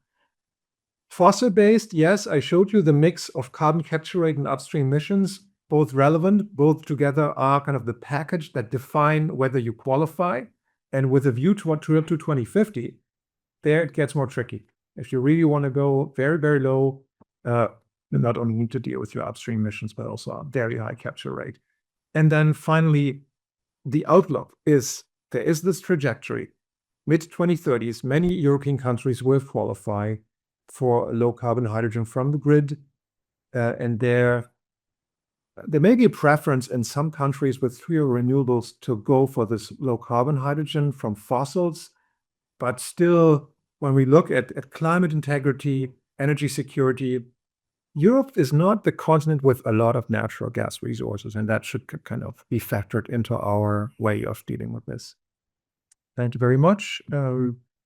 Fossil-based, yes, I showed you the mix of carbon capture rate and upstream emissions, both relevant, both together are kind of the package that define whether you qualify. And with a view to 2050, there it gets more tricky. If you really want to go very, very low, you not only need to deal with your upstream emissions, but also a very high capture rate. And then finally, the outlook is there is this trajectory. Mid-2030s, many European countries will qualify for low carbon hydrogen from the grid. And there may be a preference in some countries with fewer renewables to go for this low carbon hydrogen from fossils. But still, when we look at climate integrity, energy security, Europe is not the continent with a lot of natural gas resources, and that should kind of be factored into our way of dealing with this. Thank you very much.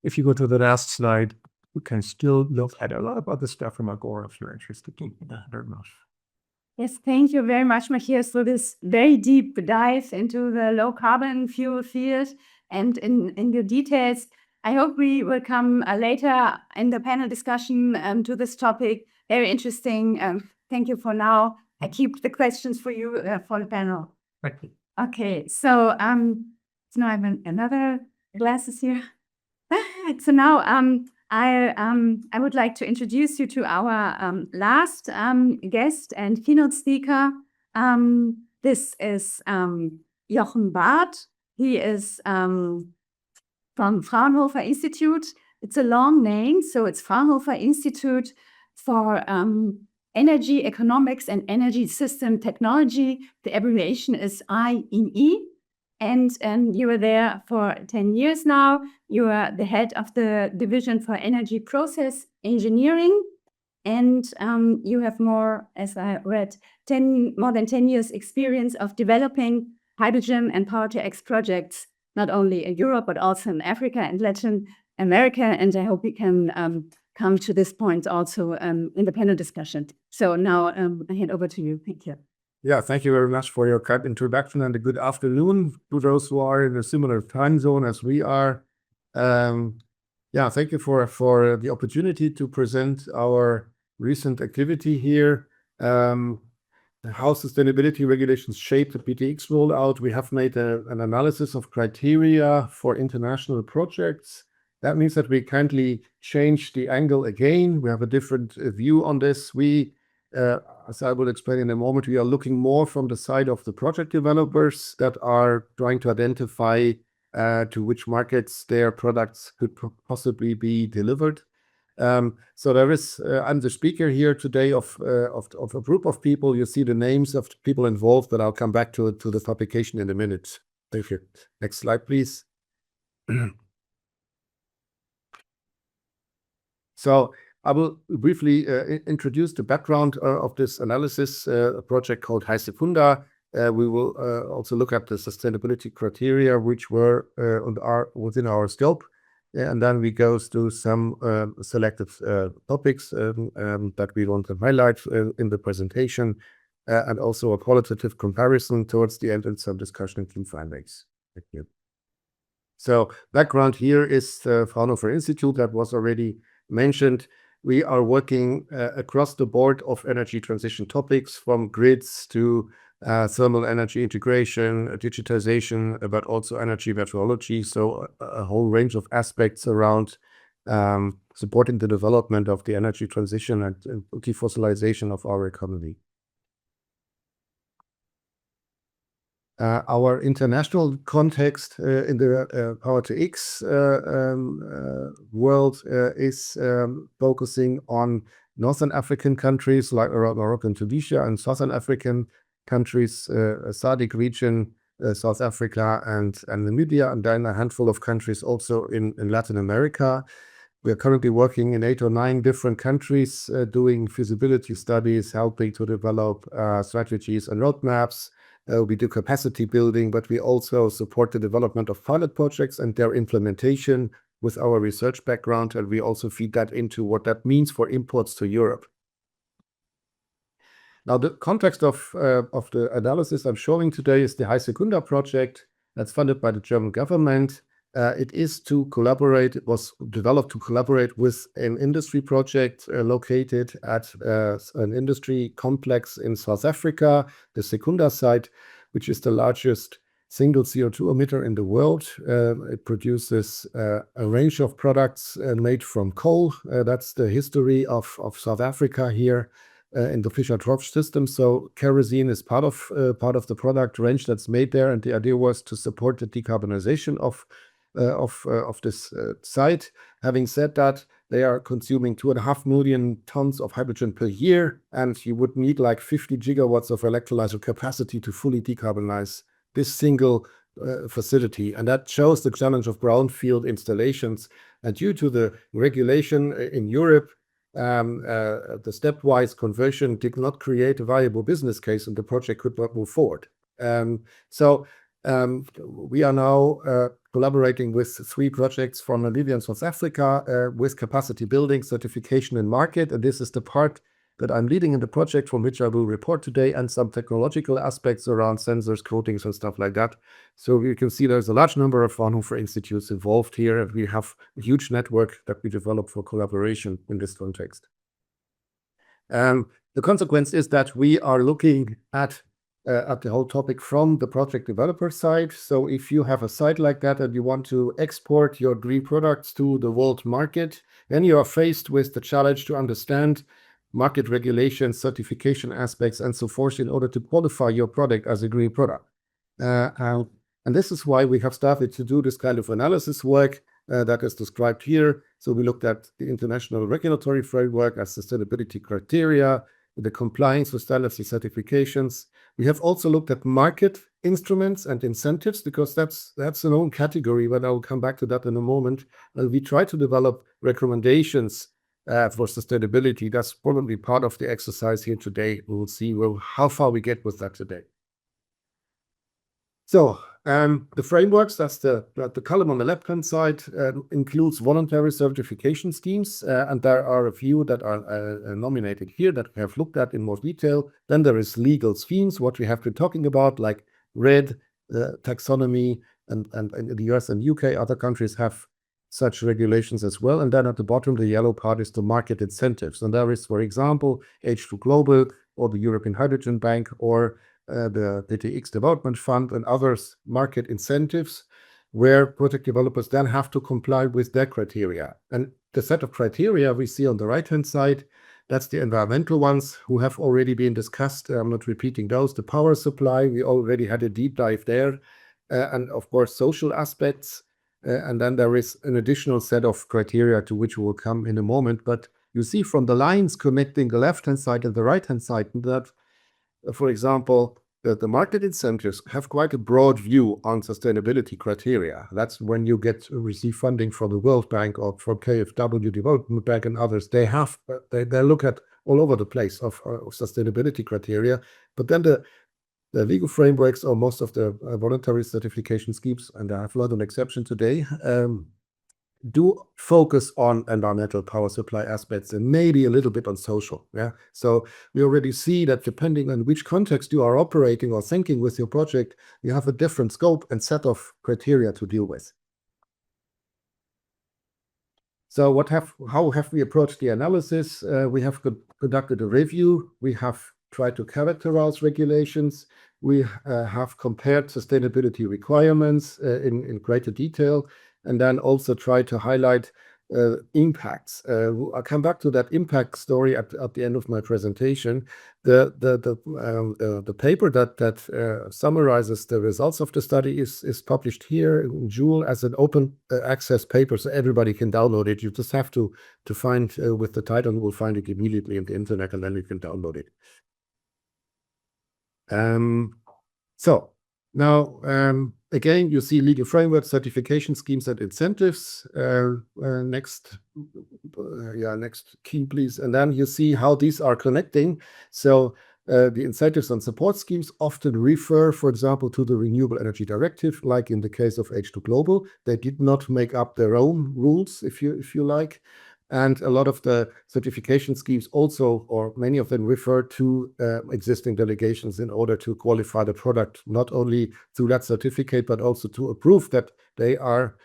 If you go to the last slide, we can still look at a lot of other stuff from Agora if you're interested. Thank you very much. Yes, thank you very much, Matthias, for this very deep dive into the low carbon fuel field and in your details. I hope we will come later in the panel discussion to this topic. Very interesting. Thank you for now. I keep the questions for you for the panel. Thank you. Okay, so now I have another glasses here. So now I would like to introduce you to our last guest and keynote speaker. This is Jochen Bard. He is from Fraunhofer Institute. It's a long name, so it's Fraunhofer Institute for Energy Economics and Energy System Technology. The abbreviation is IEE. And you were there for 10 years now. You are the head of the division for energy process engineering. And you have more, as I read, more than 10 years experience of developing hydrogen and PtX projects, not only in Europe, but also in Africa and Latin America. And I hope we can come to this point also in the panel discussion. So now I hand over to you. Thank you. Yeah, thank you very much for your kind introduction and a good afternoon to those who are in a similar time zone as we are. Yeah, thank you for the opportunity to present our recent activity here. How sustainability regulations shape the PtX rollout. We have made an analysis of criteria for international projects. That means that we kindly change the angle again. We have a different view on this. As I will explain in a moment, we are looking more from the side of the project developers that are trying to identify to which markets their products could possibly be delivered. So there is, I'm the speaker here today of a group of people. You see the names of the people involved, but I'll come back to the publication in a minute. Thank you. Next slide, please. So I will briefly introduce the background of this analysis, a project called HySecunda. We will also look at the sustainability criteria which were and are within our scope. And then we go through some selected topics that we want to highlight in the presentation, and also a qualitative comparison towards the end and some discussion and key findings. Thank you. So background here is the Fraunhofer Institute that was already mentioned. We are working across the board of energy transition topics, from grids to thermal energy integration, digitization, but also energy metrology. So a whole range of aspects around supporting the development of the energy transition and defossilization of our economy. Our international context in the PtX world is focusing on Northern African countries like Morocco and Tunisia, and Southern African countries, SADC region, South Africa and Namibia, and then a handful of countries also in Latin America. We are currently working in 8 or 9 different countries, doing feasibility studies, helping to develop strategies and roadmaps. We do capacity building, but we also support the development of pilot projects and their implementation with our research background, and we also feed that into what that means for imports to Europe. Now, the context of the analysis I'm showing today is the HySecunda project. that's funded by the German government. It is to collaborate. It was developed to collaborate with an industry project located at an industry complex in South Africa, the Secunda site, which is the largest single CO2 emitter in the world. It produces a range of products made from coal. That's the history of South Africa here in the Fischer-Tropsch system. So kerosene is part of the product range that's made there, and the idea was to support the decarbonization of this site. Having said that, they are consuming 2.5 million tons of hydrogen per year, and you would need like 50 gigawatts of electrolyzer capacity to fully decarbonize this single facility. And that shows the challenge of brownfield installations. And due to the regulation in Europe, the stepwise conversion did not create a viable business case, and the project could not move forward. We are now collaborating with 3 projects from Namibia and South Africa with capacity building, certification, and market. And this is the part that I'm leading in the project, from which I will report today, and some technological aspects around sensors, coatings, and stuff like that. So you can see there's a large number of Fraunhofer institutes involved here, and we have a huge network that we develop for collaboration in this context. The consequence is that we are looking at the whole topic from the project developer side. So if you have a site like that and you want to export your green products to the world market, then you are faced with the challenge to understand market regulation, certification aspects, and so forth in order to qualify your product as a green product. And this is why we have started to do this kind of analysis work that is described here. So we looked at the international regulatory framework as sustainability criteria, the compliance with standards and certifications. We have also looked at market instruments and incentives, because that's an own category, but I'll come back to that in a moment. We try to develop recommendations for sustainability. That's probably part of the exercise here today. We will see how far we get with that today. So the frameworks, that's the column on the left-hand side, includes voluntary certification schemes, and there are a few that are nominated here that we have looked at in more detail. Then there is legal schemes, what we have been talking about, like RED, taxonomy, and in the US and UK, other countries have such regulations as well. And then at the bottom, the yellow part is the market incentives. And there is, for example, H2 Global, or the European Hydrogen Bank, or the PtX Development Fund, and others market incentives, where project developers then have to comply with their criteria. And the set of criteria we see on the right-hand side, that's the environmental ones who have already been discussed. I'm not repeating those. The power supply, we already had a deep dive there. And of course, social aspects. And then there is an additional set of criteria to which we will come in a moment. But you see from the lines connecting the left-hand side and the right-hand side that, for example, the market incentives have quite a broad view on sustainability criteria. That's when you receive funding from the World Bank or from KfW Development Bank and others. They look at all over the place of sustainability criteria. But then the legal frameworks, or most of the voluntary certification schemes, and I have not an exception today, do focus on environmental power supply aspects and maybe a little bit on social. Yeah. So we already see that depending on which context you are operating or thinking with your project, you have a different scope and set of criteria to deal with. So how have we approached the analysis? We have conducted a review. We have tried to characterize regulations. We have compared sustainability requirements in greater detail, and then also try to highlight impacts. I'll come back to that impact story at the end of my presentation. The paper that summarizes the results of the study is published here in Joule as an open access paper, so everybody can download it. You just have to find with the title, and we'll find it immediately on the internet, and then you can download it. So now, again, you see legal framework, certification schemes, and incentives. Next key, please. And then you see how these are connecting. So the incentives and support schemes often refer, for example, to the Renewable Energy Directive, like in the case of H2 Global. They did not make up their own rules, if you like. And a lot of the certification schemes also, or many of them, refer to existing delegations in order to qualify the product, not only through that certificate, but also to approve that they are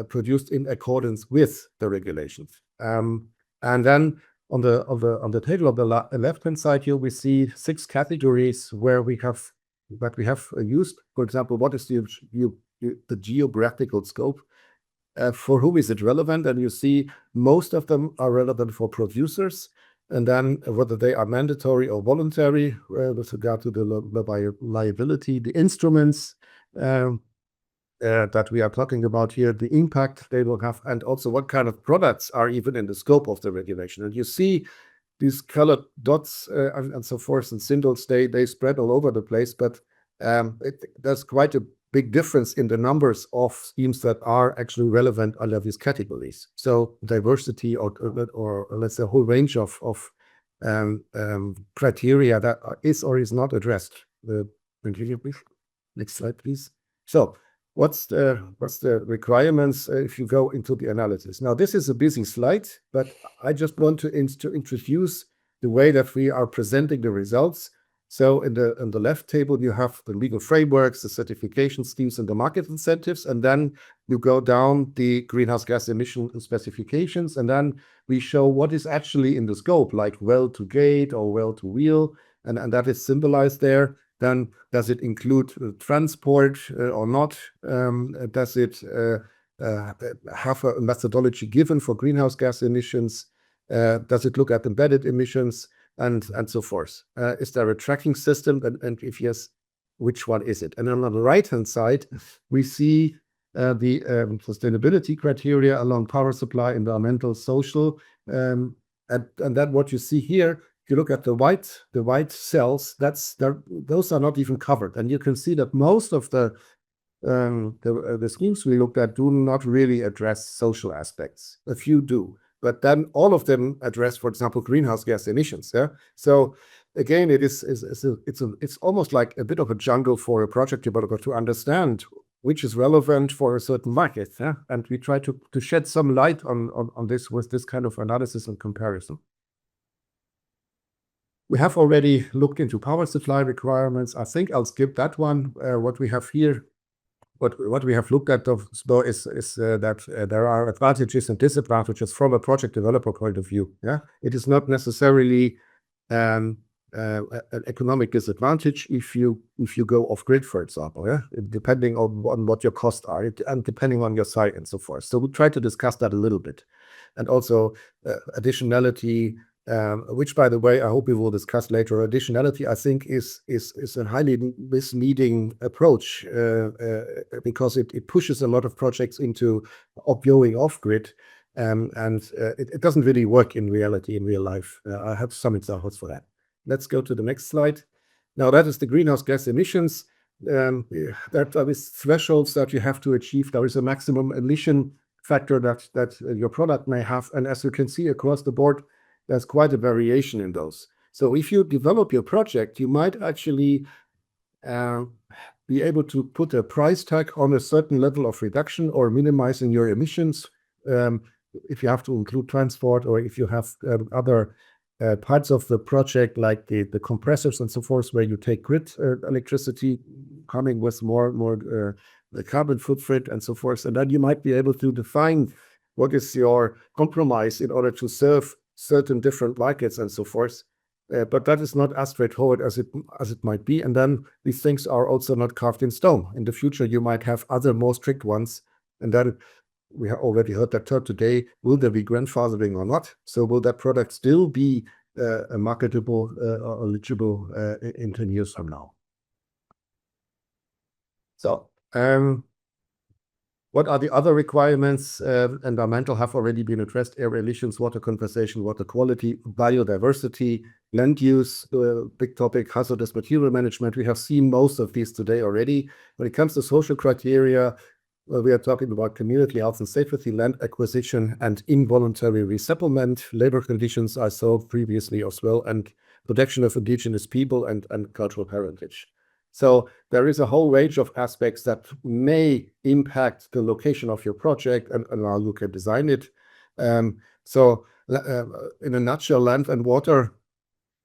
produced in accordance with the regulations. And then on the table of the left-hand side here, we see 6 categories where we have used. For example, what is the geographical scope? For whom is it relevant? And you see most of them are relevant for producers, and then whether they are mandatory or voluntary with regard to the liability, the instruments that we are talking about here, the impact they will have, and also what kind of products are even in the scope of the regulation. And you see these colored dots and so forth and symbols, they spread all over the place, but there's quite a big difference in the numbers of schemes that are actually relevant under these categories. So diversity or let's say a whole range of criteria that is or is not addressed. Continue, please. Next slide, please. So what's the requirements if you go into the analysis? Now, this is a busy slide, but I just want to introduce the way that we are presenting the results. So in the left table, you have the legal frameworks, the certification schemes, and the market incentives. And then you go down the greenhouse gas emission specifications. And then we show what is actually in the scope, like well to gate or well to wheel. And that is symbolized there. Then does it include transport or not? Does it have a methodology given for greenhouse gas emissions? Does it look at embedded emissions? And so forth. Is there a tracking system? And if yes, which one is it? And then on the right-hand side, we see the sustainability criteria along power supply, environmental, social. And then what you see here, if you look at the white cells, those are not even covered. And you can see that most of the schemes we looked at do not really address social aspects. A few do. But then all of them address, for example, greenhouse gas emissions. Yeah. So again, it's almost like a bit of a jungle for a project developer to understand which is relevant for a certain market. Yeah. And we try to shed some light on this with this kind of analysis and comparison. We have already looked into power supply requirements. I think I'll skip that one. What we have here. What we have looked at is that there are advantages and disadvantages from a project developer point of view. Yeah, it is not necessarily an economic disadvantage if you go off grid, for example. Yeah, depending on what your costs are and depending on your site and so forth. So we'll try to discuss that a little bit, and also additionality. Which, by the way, I hope we will discuss later. Additionality, I think, is a highly misleading approach because it pushes a lot of projects into going off-grid, and it doesn't really work in reality, in real life. I have some examples for that. Let's go to the next slide. Now, that is the greenhouse gas emissions. There are thresholds that you have to achieve. There is a maximum emission factor that your product may have, and as you can see across the board, there's quite a variation in those. So if you develop your project, you might actually be able to put a price tag on a certain level of reduction or minimizing your emissions if you have to include transport or if you have other parts of the project like the compressors and so forth where you take grid electricity coming with more the carbon footprint and so forth. And then you might be able to define what is your compromise in order to serve certain different markets and so forth, but that is not as straightforward as it might be. And then these things are also not carved in stone. In the future, you might have other more strict ones, and that we have already heard that term today. Will there be grandfathering or not? So will that product still be marketable or eligible in 10 years from now? So what are the other requirements? Environmental have already been addressed: air emissions, water conservation, water quality, biodiversity, land use, big topic, hazardous material management. We have seen most of these today already. When it comes to social criteria, we are talking about community health and safety, land acquisition, and involuntary resettlement. Labor conditions I saw previously as well, and protection of indigenous people and cultural heritage. So there is a whole range of aspects that may impact the location of your project and how you can design it. In a nutshell, land and water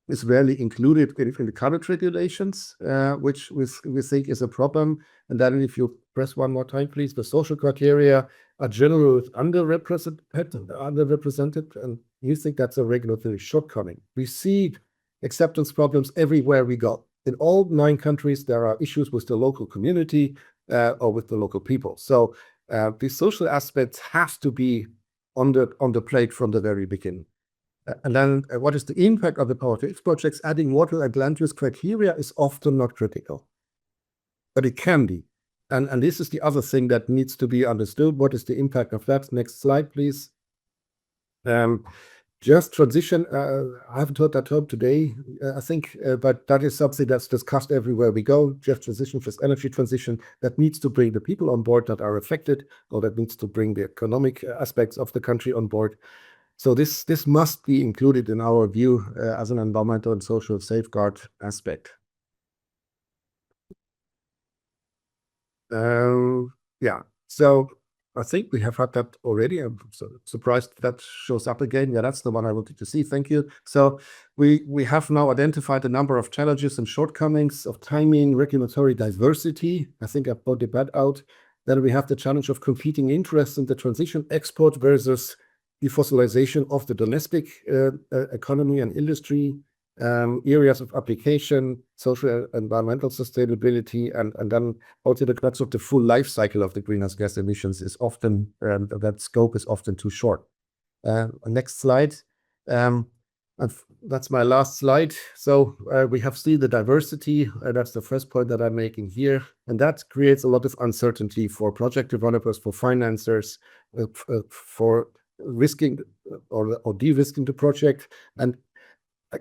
is rarely included in the current regulations, which we think is a problem. And then if you press one more time, please, the social criteria are generally underrepresented, and you think that's a regulatory shortcoming. We see acceptance problems everywhere we go. In all 9 countries, there are issues with the local community or with the local people. So the social aspects have to be on the plate from the very beginning. And then what is the impact of the PtX projects? Adding water and land use criteria is often not critical, but it can be. And this is the other thing that needs to be understood. What is the impact of that? Next slide, please. Just transition, I haven't heard that term today, I think, but that is something that's discussed everywhere we go. Just transition, just energy transition, that needs to bring the people on board that are affected, or that needs to bring the economic aspects of the country on board. So this must be included in our view as an environmental and social safeguard aspect. Yeah, so I think we have had that already. I'm so surprised that shows up again. Yeah, that's the one I wanted to see. Thank you. So we have now identified a number of challenges and shortcomings of timing, regulatory diversity. I think I pointed that out. Then we have the challenge of competing interests in the transition export versus defossilization of the domestic economy and industry, areas of application, social environmental sustainability, and then also the crux of the full life cycle of the greenhouse gas emissions is often, that scope is often too short. Next slide. And that's my last slide. So we have seen the diversity. That's the first point that I'm making here. And that creates a lot of uncertainty for project developers, for financiers, for risking or de-risking the project. And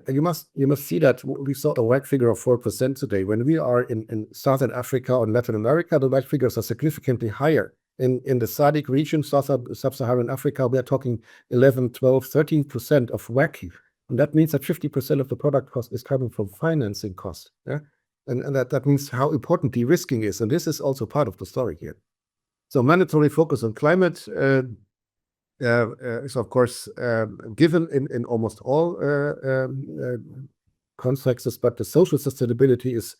you must see that we saw a WACC figure of 4% today. When we are in Southern Africa or Latin America, the WACC figures are significantly higher. In the SADC region, Sub-Saharan Africa, we are talking 11, 12, 13% of WACC. And that means that 50% of the product cost is coming from financing cost. Yeah? And that means how important de-risking is. And this is also part of the story here. So mandatory focus on climate is of course given in almost all contexts, but the social sustainability is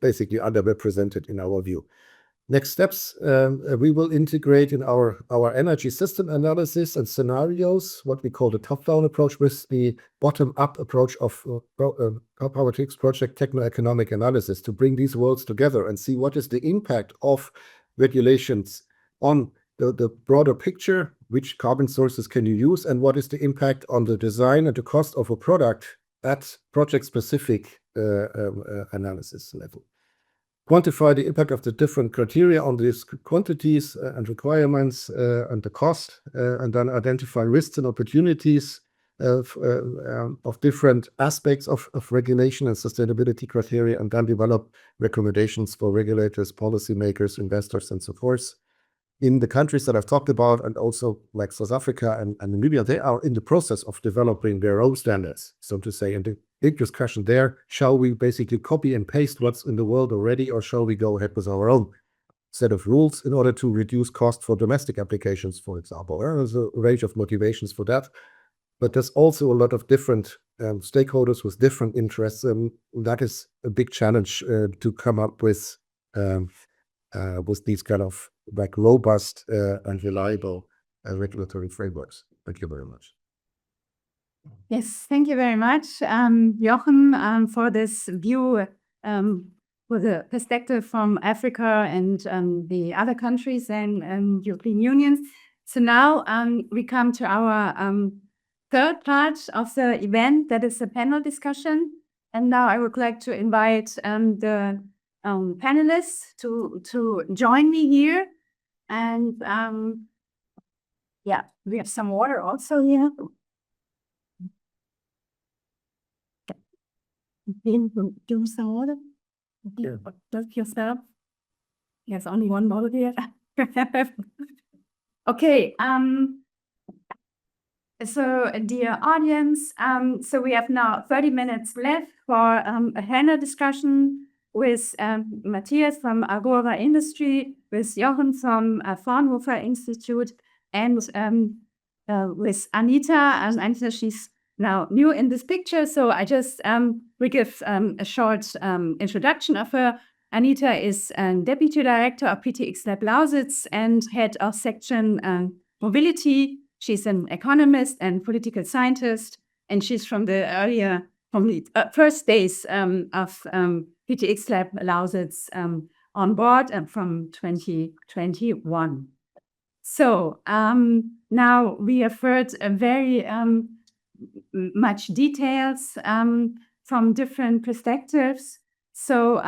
basically underrepresented in our view. Next steps, we will integrate in our energy system analysis and scenarios, what we call the top-down approach, with the bottom-up approach of PtX project techno-economic analysis, to bring these worlds together and see what is the impact of regulations on the broader picture, which carbon sources can you use, and what is the impact on the design and the cost of a product at project-specific analysis level. Quantify the impact of the different criteria on these quantities and requirements and the cost, and then identify risks and opportunities of different aspects of regulation and sustainability criteria, and then develop recommendations for regulators, policymakers, investors, and so forth. In the countries that I've talked about, and also like South Africa and Namibia, they are in the process of developing their own standards, so to say. And the big discussion there, shall we basically copy and paste what's in the world already, or shall we go ahead with our own set of rules in order to reduce cost for domestic applications, for example? There's a range of motivations for that. But there's also a lot of different stakeholders with different interests. That is a big challenge to come up with these kind of like robust and reliable regulatory frameworks. Thank you very much. Yes, thank you very much, Jochen, for this view with a perspective from Africa and the other countries and European Union. So now we come to our third part of the event, that is a panel discussion. And now I would like to invite the panelists to join me here. And yeah, we have some water also here. Do some water? Yeah. Just yourself. There's only one bottle here. Okay. So, dear audience, so we have now 30 minutes left for a panel discussion with Matthias from Agora Industry, with Jochen from Fraunhofer Institute, and with Anita. Anita, she's now new in this picture, so I just will give a short introduction of her. Anita is Deputy Director of PtX Lab Lausitz and Head of Section Mobility. She's an economist and political scientist, and she's from the first days of PtX Lab Lausitz on board from 2021. So now we have heard very much details from different perspectives. So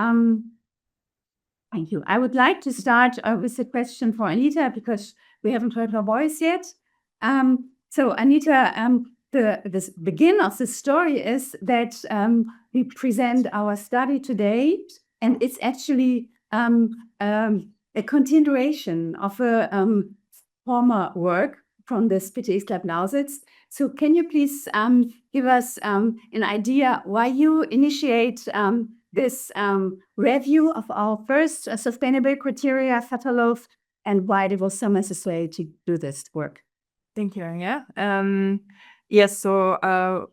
thank you. I would like to start with a question for Anita because we haven't heard her voice yet. So Anita, the begin of the story is that we present our study today, and it's actually a continuation of a former work from this PtX Lab Lausitz. So can you please give us an idea why you initiate this review of our first sustainable criteria catalog and why it was so necessary to do this work? Thank you, Anja. Yes, so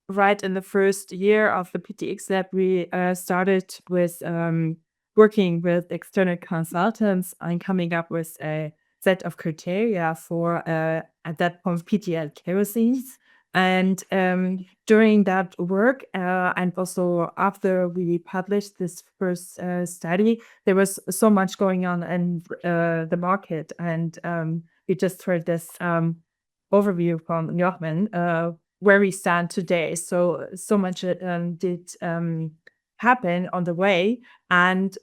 right in the first year of the PtX Lab, we started with working with external consultants and coming up with a set of criteria for, at that point, PTL kerosenes. And during that work, and also after we published this first study, there was so much going on in the market. And we just heard this overview from Jochen, where we stand today. So much did happen on the way. And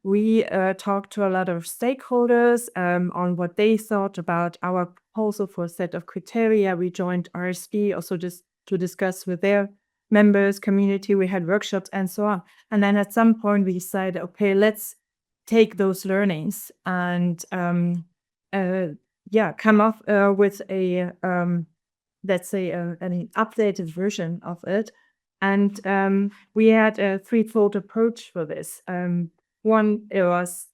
we talked to a lot of stakeholders on what they thought about our proposal for a set of criteria. We joined RSB also just to discuss with their members, community. We had workshops and so on. And then at some point we decided, okay, let's take those learnings and come up with a, let's say, an updated version of it. And we had a threefold approach for this. One, it was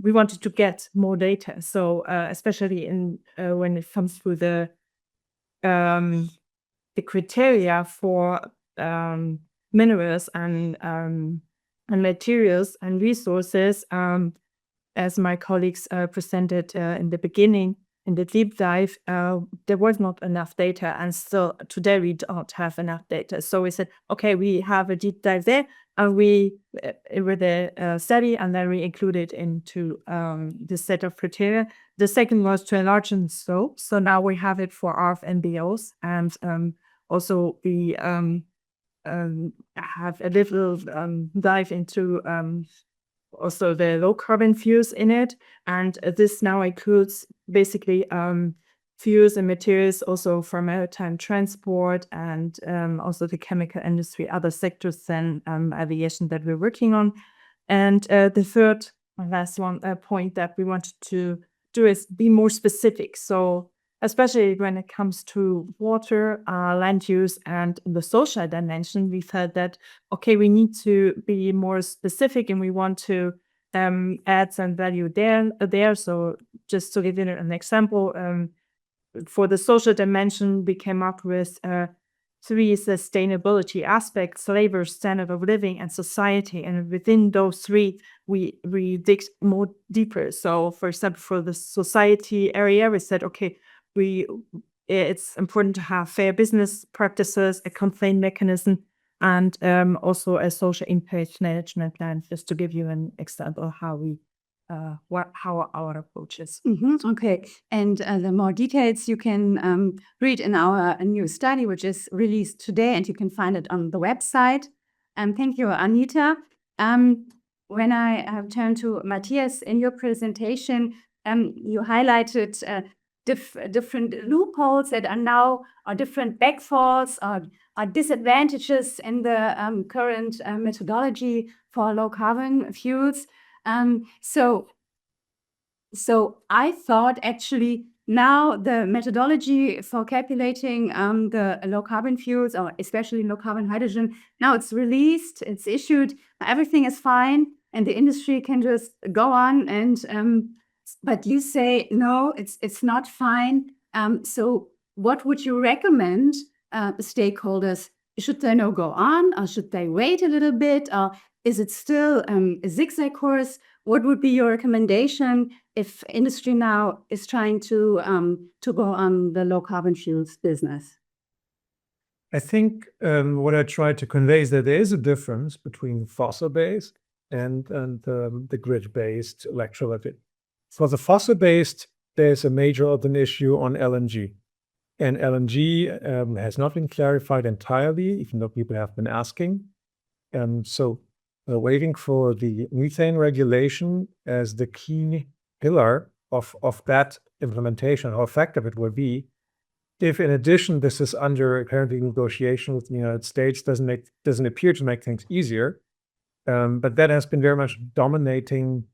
we wanted to get more data. So especially in when it comes to the criteria for minerals and materials and resources, as my colleagues presented in the beginning, in the deep dive, there was not enough data, and still today we don't have enough data. So we said, okay, we have a deep dive there, and we with the study, and then we included into the set of criteria. The second was to enlarge the scope. So now we have it for RFNBOs, and also we have a little dive into also the low carbon fuels in it. And this now includes basically fuels and materials also for maritime transport and also the chemical industry, other sectors than aviation that we're working on. And the third and last one point that we wanted to do is be more specific. So especially when it comes to water, land use, and the social dimension, we felt that, okay, we need to be more specific and we want to add some value there. So just to give you an example, for the social dimension, we came up with 3 sustainability aspects: labor, standard of living, and society. And within those 3, we dig more deeper. So for example, for the society area, we said, okay, it's important to have fair business practices, a complaint mechanism, and also a social impact management plan, just to give you an example of how our approach is. Okay, and the more details you can read in our new study, which is released today, and you can find it on the website. Thank you, Anita. When I turn to Matthias, in your presentation, you highlighted different loopholes that are now, or different backfalls or disadvantages in the current methodology for low carbon fuels. So I thought actually now the methodology for calculating the low carbon fuels, or especially low carbon hydrogen, now it's released, it's issued, everything is fine, and the industry can just go on. And but you say no, it's not fine. So what would you recommend stakeholders? Should they now go on, or should they wait a little bit, or is it still a zigzag course? What would be your recommendation if industry now is trying to go on the low carbon fuels business? I think what I tried to convey is that there is a difference between fossil-based and the grid-based electrolytic. For the fossil-based, there's a major open issue on LNG. And LNG has not been clarified entirely, even though people have been asking. So we're waiting for the methane regulation as the key pillar of that implementation, how effective it will be. If in addition this is under apparently negotiation with the United States, doesn't appear to make things easier. But that has been very much dominating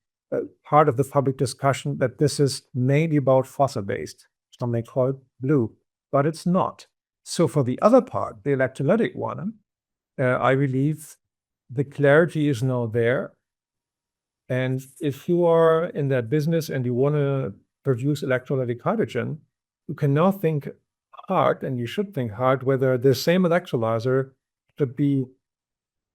part of the public discussion, that this is mainly about fossil-based. Some may call it blue, but it's not. So for the other part, the electrolytic one, I believe the clarity is now there. And if you are in that business and you want to produce electrolytic hydrogen, you can now think hard, and you should think hard, whether the same electrolyzer should be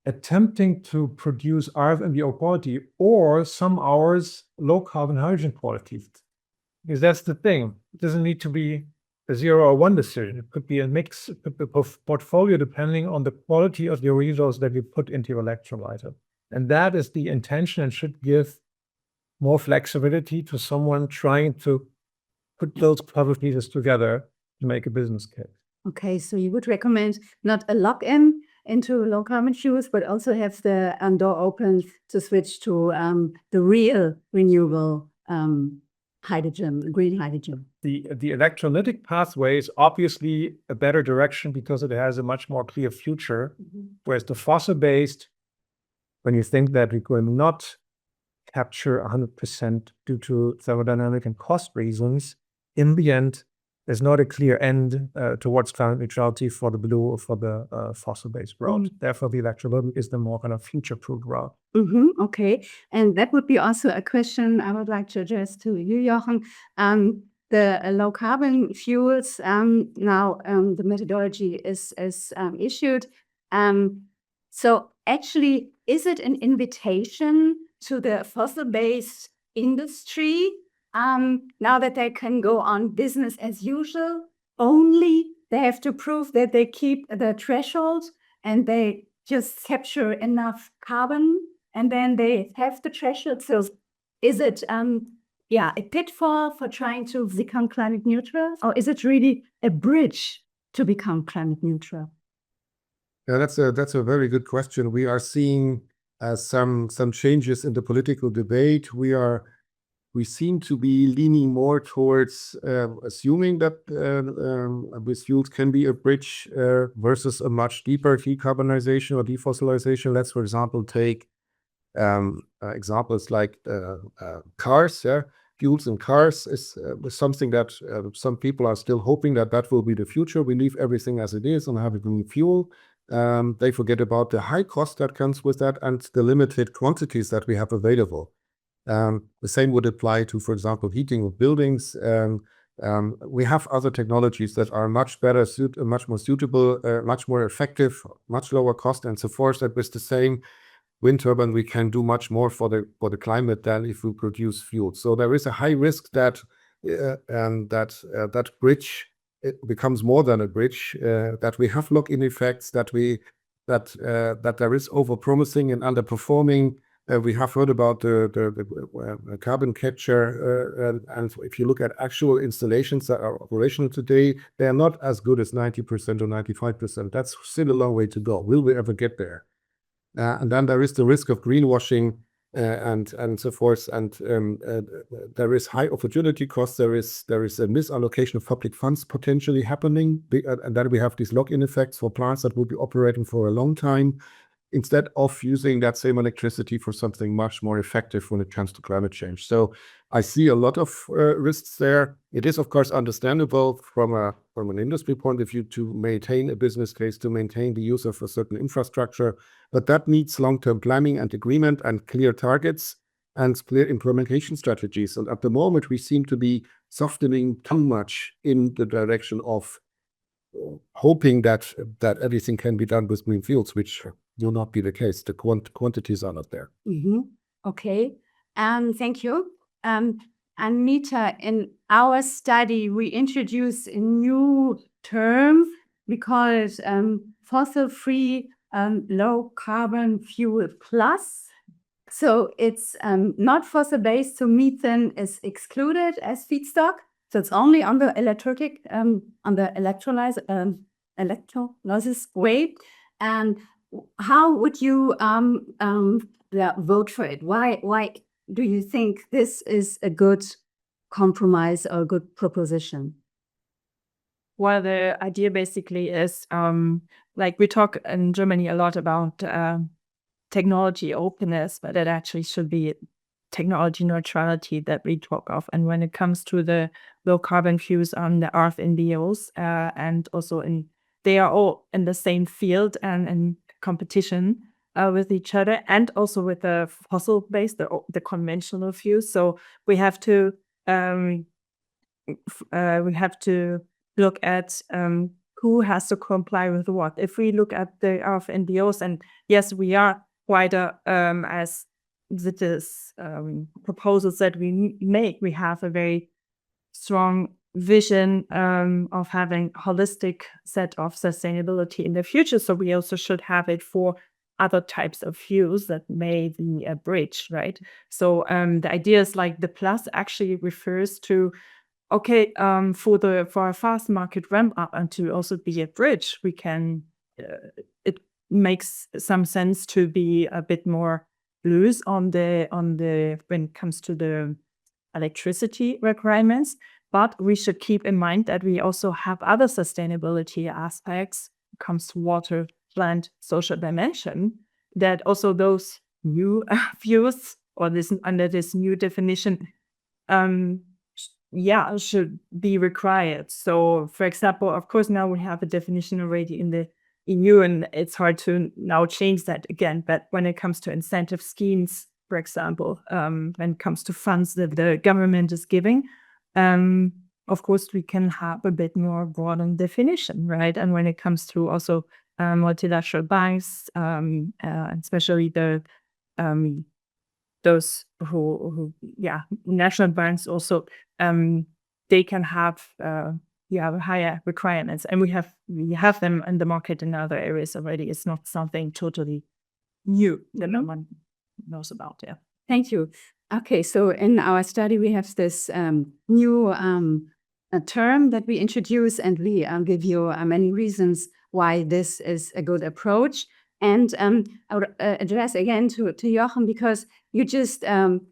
attempting to produce RFNBO quality or some hours low carbon hydrogen quality. Because that's the thing. It doesn't need to be a 0 or 1 decision. It could be a mix of portfolio depending on the quality of the resource that you put into your electrolyzer. And that is the intention, and should give more flexibility to someone trying to put those puzzle pieces together to make a business case. Okay, so you would recommend not a lock-in into low carbon fuels, but also have the door open to switch to the real renewable hydrogen, green hydrogen. The electrolytic pathway is obviously a better direction because it has a much more clear future, whereas the fossil-based, when you think that we will not capture 100% due to thermodynamic and cost reasons, in the end, there's not a clear end towards climate neutrality for the blue or for the fossil-based route. Therefore, the electrolytic is the more kind of future-proof route. Okay, and that would be also a question I would like to address to you, Jochen. The low carbon fuels, now the methodology is issued. So actually, is it an invitation to the fossil-based industry now that they can go on business as usual? Only they have to prove that they keep the threshold and they just capture enough carbon, and then they have the threshold. So is it a pitfall for trying to become climate neutral, or is it really a bridge to become climate neutral? Yeah, that's a very good question. We are seeing some changes in the political debate. We seem to be leaning more towards assuming that with fuels can be a bridge versus a much deeper decarbonization or defossilization. Let's, for example, take examples like cars. Yeah, fuels in cars is something that some people are still hoping that will be the future. We leave everything as it is and have a green fuel. They forget about the high cost that comes with that and the limited quantities that we have available. The same would apply to, for example, heating of buildings. We have other technologies that are much better, much more suitable, much more effective, much lower cost, and so forth. That with the same wind turbine, we can do much more for the climate than if we produce fuel. So there is a high risk that that bridge, it becomes more than a bridge. That we have lock-in effects. That there is over-promising and underperforming. We have heard about the carbon capture, and if you look at actual installations that are operational today, they are not as good as 90% or 95%. That's still a long way to go. Will we ever get there? And then there is the risk of greenwashing and so forth. And there is high opportunity cost. There is a misallocation of public funds potentially happening, and then we have these lock-in effects for plants that will be operating for a long time, instead of using that same electricity for something much more effective when it comes to climate change. So I see a lot of risks there. It is, of course, understandable from an industry point of view to maintain a business case, to maintain the use of a certain infrastructure, but that needs long-term planning and agreement and clear targets. and clear implementation strategies. And at the moment, we seem to be softening too much in the direction of hoping that everything can be done with green fields, which will not be the case. The quantities are not there. Okay, thank you. Anita, in our study, we introduced a new term. We call it fossil-free low carbon fuel plus. So it's not fossil-based, so methane is excluded as feedstock. So it's only on the electrolysis way. And how would you vote for it? Why do you think this is a good compromise or a good proposition? Well, the idea basically is, like we talk in Germany a lot about technology openness, but it actually should be technology neutrality that we talk of. And when it comes to the low carbon fuels on the RFNBOs, and also they are all in the same field and in competition with each other, and also with the fossil based, the conventional fuels. So we have to look at who has to comply with what. If we look at the RFNBOs, and yes, we are wider as this proposals that we make. We have a very strong vision of having holistic set of sustainability in the future. So we also should have it for other types of fuels that may be a bridge, right? So the idea is like the plus actually refers to, okay, for a fast market ramp up and to also be a bridge, we can, it makes some sense to be a bit more loose on the when it comes to the electricity requirements. But we should keep in mind that we also have other sustainability aspects. It comes to water, land, social dimension, that also those new fuels or this under this new definition, should be required. So, for example, of course, now we have a definition already in the EU, and it's hard to now change that again. But when it comes to incentive schemes, for example, when it comes to funds that the government is giving, of course, we can have a bit more broadened definition, right? And when it comes to also multilateral banks, especially those who national banks also, they can have higher requirements, and we have them in the market in other areas already. It's not something totally new that no one knows about. Yeah. Thank you. Okay, so in our study we have this new a term that we introduce, and we give you many reasons why this is a good approach. And I would address again to Jochen, because you just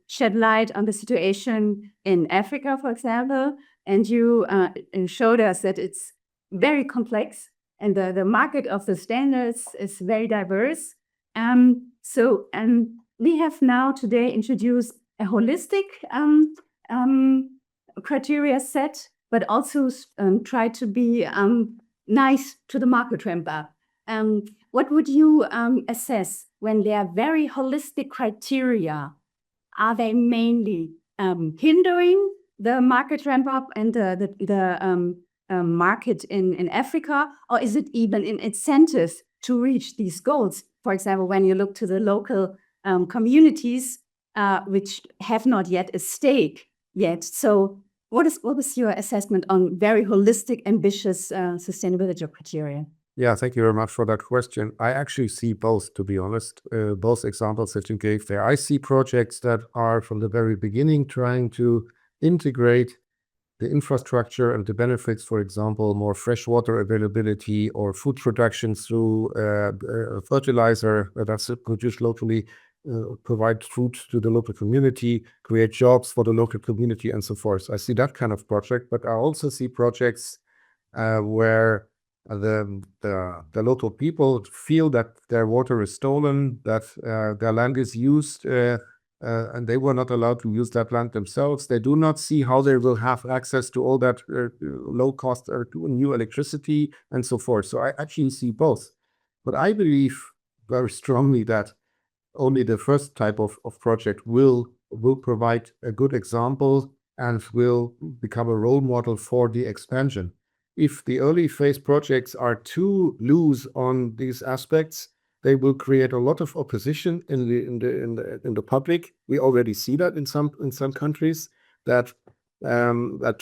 shed light on the situation in Africa, for example, and you showed us that it's very complex and the market of the standards is very diverse. So we have now today introduced a holistic criteria set, but also try to be nice to the market ramp up. What would you assess when they are very holistic criteria? Are they mainly hindering the market ramp up and the market in Africa, or is it even an incentive to reach these goals? For example, when you look to the local communities which have not yet a stake yet. So what was your assessment on very holistic, ambitious sustainability criteria? Yeah, thank you very much for that question. I actually see both, to be honest, both examples that you gave there. I see projects that are from the very beginning trying to integrate the infrastructure and the benefits, for example, more freshwater availability or food production through fertilizer that's produced locally, provide food to the local community, create jobs for the local community, and so forth. I see that kind of project, but I also see projects where the local people feel that their water is stolen, that their land is used, and they were not allowed to use that land themselves. They do not see how they will have access to all that low cost or to new electricity and so forth. So I actually see both. But I believe very strongly that only the first type of project will will provide a good example and will become a role model for the expansion. If the early phase projects are too loose on these aspects, they will create a lot of opposition in the public. We already see that in some countries that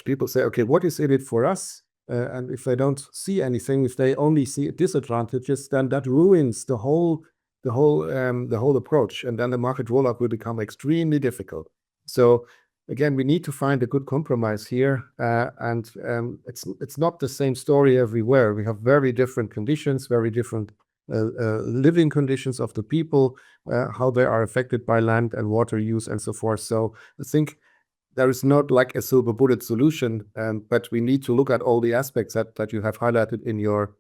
people say, okay, what is in it for us? And if they don't see anything, if they only see disadvantages, then that ruins the whole approach, and then the market rollout will become extremely difficult. So again, we need to find a good compromise here, and it's not the same story everywhere. We have very different conditions, very different living conditions of the people, how they are affected by land and water use and so forth. So I think there is not like a silver bullet solution, but we need to look at all the aspects that you have highlighted in your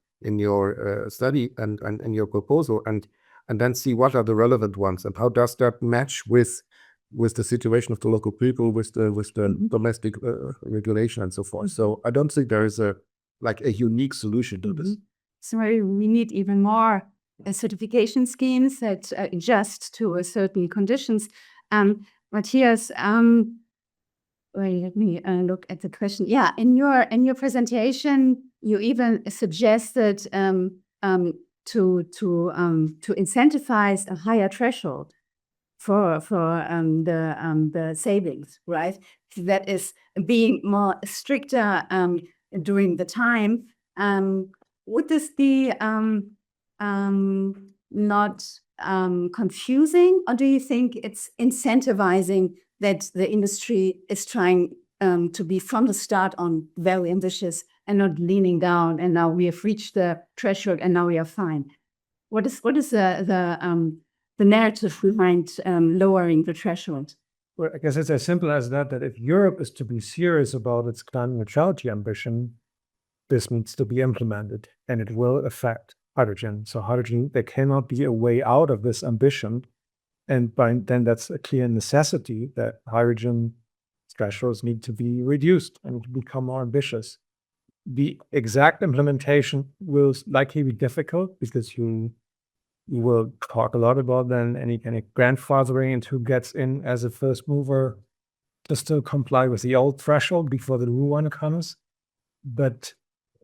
study and in your proposal, and then see what are the relevant ones and how does that match with the situation of the local people, with the domestic regulation and so forth. So I don't think there is a unique solution to this. So we need even more certification schemes that adjust to a certain conditions. Matthias, wait, let me look at the question. Yeah, in your presentation, you even suggested to incentivize a higher threshold for the savings, right? That is being more stricter during the time. Would this be not confusing, or do you think it's incentivizing that the industry is trying to be from the start on very ambitious and not leaning down, and now we have reached the threshold and now we are fine? What is the narrative behind lowering the threshold? Well, I guess it's as simple as that if Europe is to be serious about its climate neutrality ambition, this needs to be implemented, and it will affect hydrogen. So hydrogen, there cannot be a way out of this ambition. And then that's a clear necessity that hydrogen thresholds need to be reduced and become more ambitious. The exact implementation will likely be difficult because you will talk a lot about then any kind of grandfathering and who gets in as a first mover just to comply with the old threshold before the new one comes. But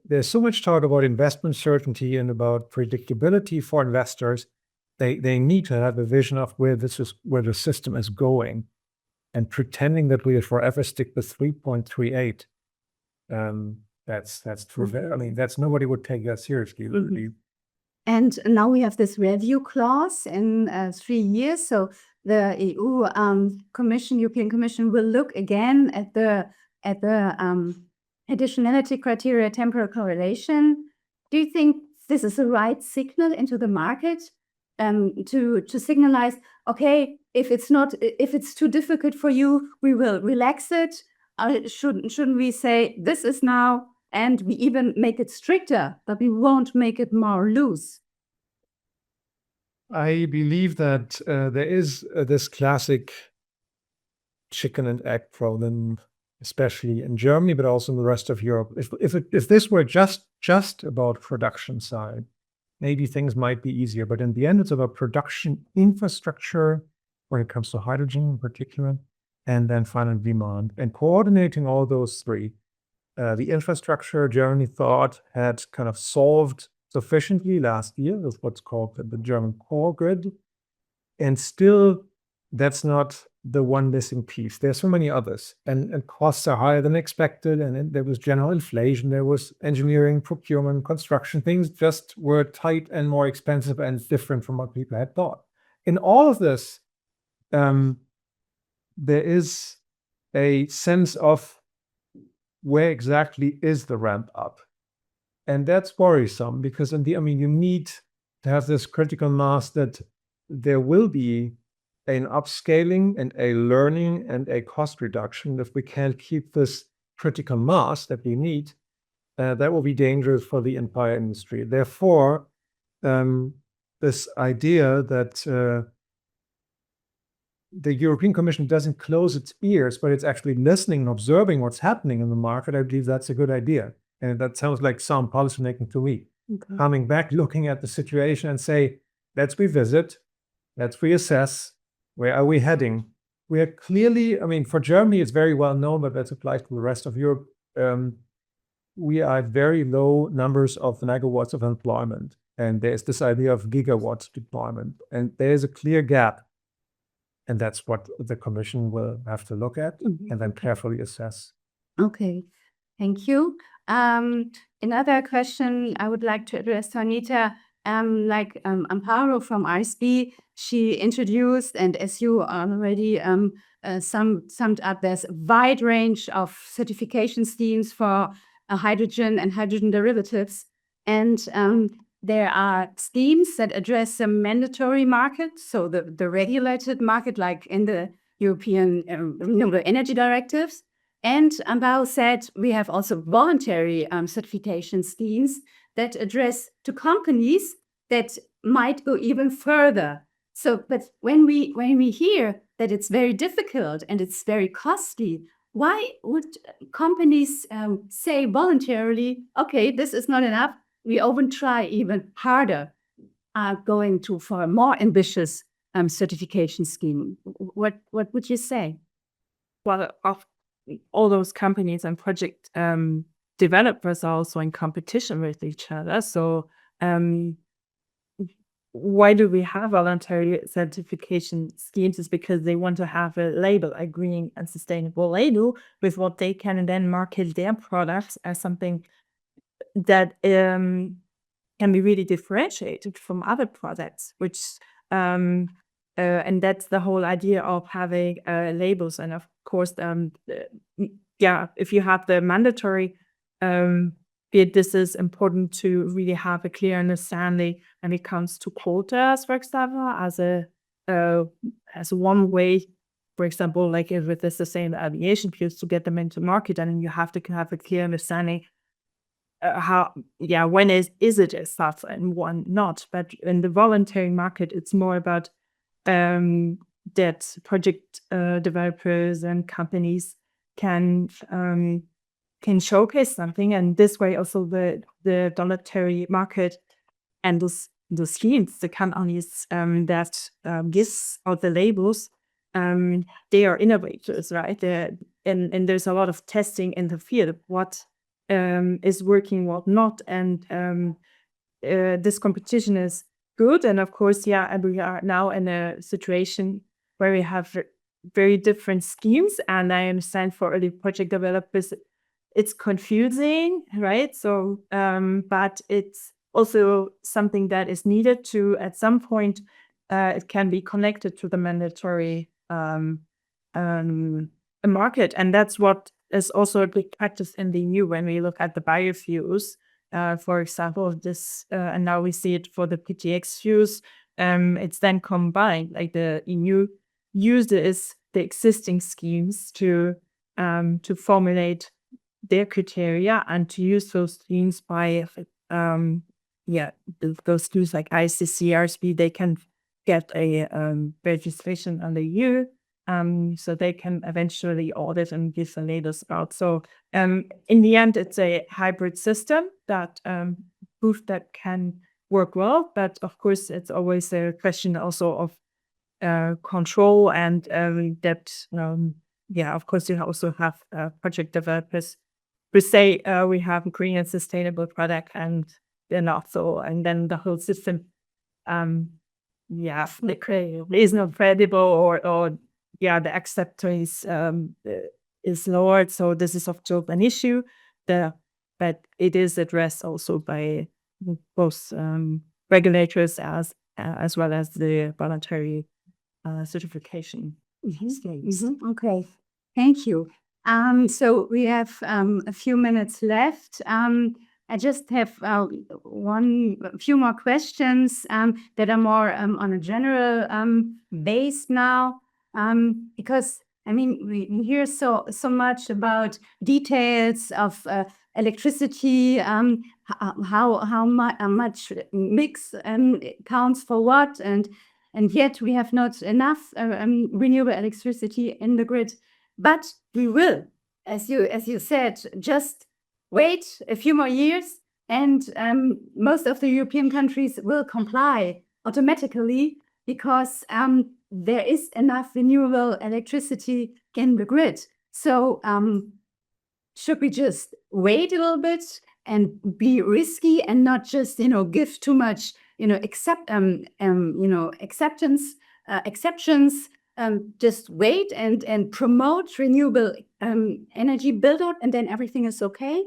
there's so much talk about investment certainty and about predictability for investors. They need to have a vision of where the system is going, and pretending that we will forever stick with 3.38. That's true. I mean, that's nobody would take that seriously. And now we have this review clause in 3 years. So the EU European Commission will look again at the additionality criteria, temporal correlation. Do you think this is the right signal into the market to signalize, okay, if it's too difficult for you, we will relax it? Shouldn't we say this is now, and we even make it stricter, but we won't make it more loose? I believe that there is this classic chicken and egg problem, especially in Germany, but also in the rest of Europe. If this were just about production side, maybe things might be easier. But in the end, it's about production infrastructure when it comes to hydrogen in particular, and then final demand. And coordinating all those three. The infrastructure, Germany thought, had kind of solved sufficiently last year with what's called the German core grid. And still, that's not the one missing piece. There's so many others, and costs are higher than expected. And then there was general inflation. There was engineering, procurement, construction. Things just were tight and more expensive and different from what people had thought. In all of this, there is a sense of where exactly is the ramp up? And that's worrisome because you need to have this critical mass that there will be an upscaling and a learning and a cost reduction. If we can't keep this critical mass that we need, that will be dangerous for the entire industry. Therefore, this idea that the European Commission doesn't close its ears, but it's actually listening and observing what's happening in the market, I believe that's a good idea. And that sounds like sound policymaking to me. Okay. Coming back, looking at the situation and say, let's revisit, let's reassess, where are we heading? we are clearly, I mean, for Germany, it's very well known, but that applies to the rest of Europe. We are at very low numbers of megawatts of employment. And there's this idea of gigawatts deployment. And there's a clear gap. And that's what the Commission will have to look at and then carefully assess. Okay, thank you. Another question I would like to address to Anita, Amparo from RSB, she introduced, and as you already summed up, there's a wide range of certification schemes for hydrogen and hydrogen derivatives. And there are schemes that address the mandatory market, so the regulated market, like in the European Renewable Energy directives. And Amparo said we have also voluntary certification schemes that address to companies that might go even further. So, but when we hear that it's very difficult and it's very costly, why would companies say voluntarily, okay, this is not enough, we often try even harder, going for a more ambitious certification scheme? What would you say? Well, all those companies and project developers are also in competition with each other. So why do we have voluntary certification schemes? Is because they want to have a label, a green and sustainable label, with what they can then market their products as something that can be really differentiated from other products, which and that's the whole idea of having labels. And of course, if you have the mandatory, this is important to really have a clear understanding when it comes to quotas, for example, as one way, for example, like with the sustainable aviation fuels, to get them into market, and you have to have a clear understanding when is it a SAF and when not. But in the voluntary market, it's more about that project developers and companies can showcase something, and this way also the voluntary market and the schemes, the companies that gives out the labels, they are innovators, right? And there's a lot of testing in the field, what is working, what not, and this competition is good. And of course, we are now in a situation where we have very different schemes, and I understand for early project developers it's confusing, right? So but it's also something that is needed to, at some point, it can be connected to the mandatory market. And that's what is also a big practice in the EU when we look at the biofuels, for example, this, and now we see it for the PtX fuels. It's then combined, like the EU uses the existing schemes to formulate their criteria and to use those schemes by those tools like ICC, RSB, they can get a registration on the EU, so they can eventually audit and give the latest out. So in the end, it's a hybrid system that proof that can work well, but of course, it's always a question also of control and that. Of course, you also have project developers who say we have a green and sustainable product, and they're not so, and then the whole system, is not credible, or the acceptance is lowered. So this is of course an issue, but it is addressed also by both regulators as well as the voluntary certification. Okay, thank you. So we have a few minutes left. I just have a few more questions that are more on a general base now, because I mean we hear so much about details of electricity, how much mix counts for what, and yet we have not enough renewable electricity in the grid. But we will, as you said, just wait a few more years, and most of the European countries will comply automatically. because there is enough renewable electricity in the grid. So should we just wait a little bit and be risky and not just, give too much, exceptions, just wait and promote renewable energy build out, and then everything is okay?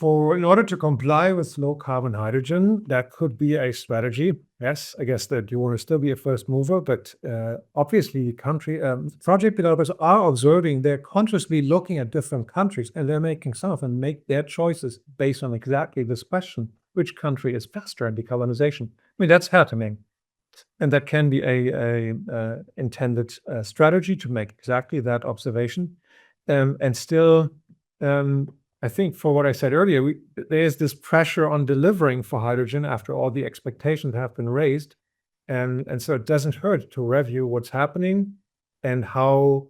In order to comply with low carbon hydrogen, that could be a strategy. Yes, I guess that you want to still be a first mover, but obviously project developers are observing, they're consciously looking at different countries, and they're making some of them make their choices based on exactly this question: which country is faster in decarbonization? I mean, that's happening. And that can be a intended strategy to make exactly that observation. And still, I think for what I said earlier, there's this pressure on delivering for hydrogen after all the expectations have been raised. And so it doesn't hurt to review what's happening and how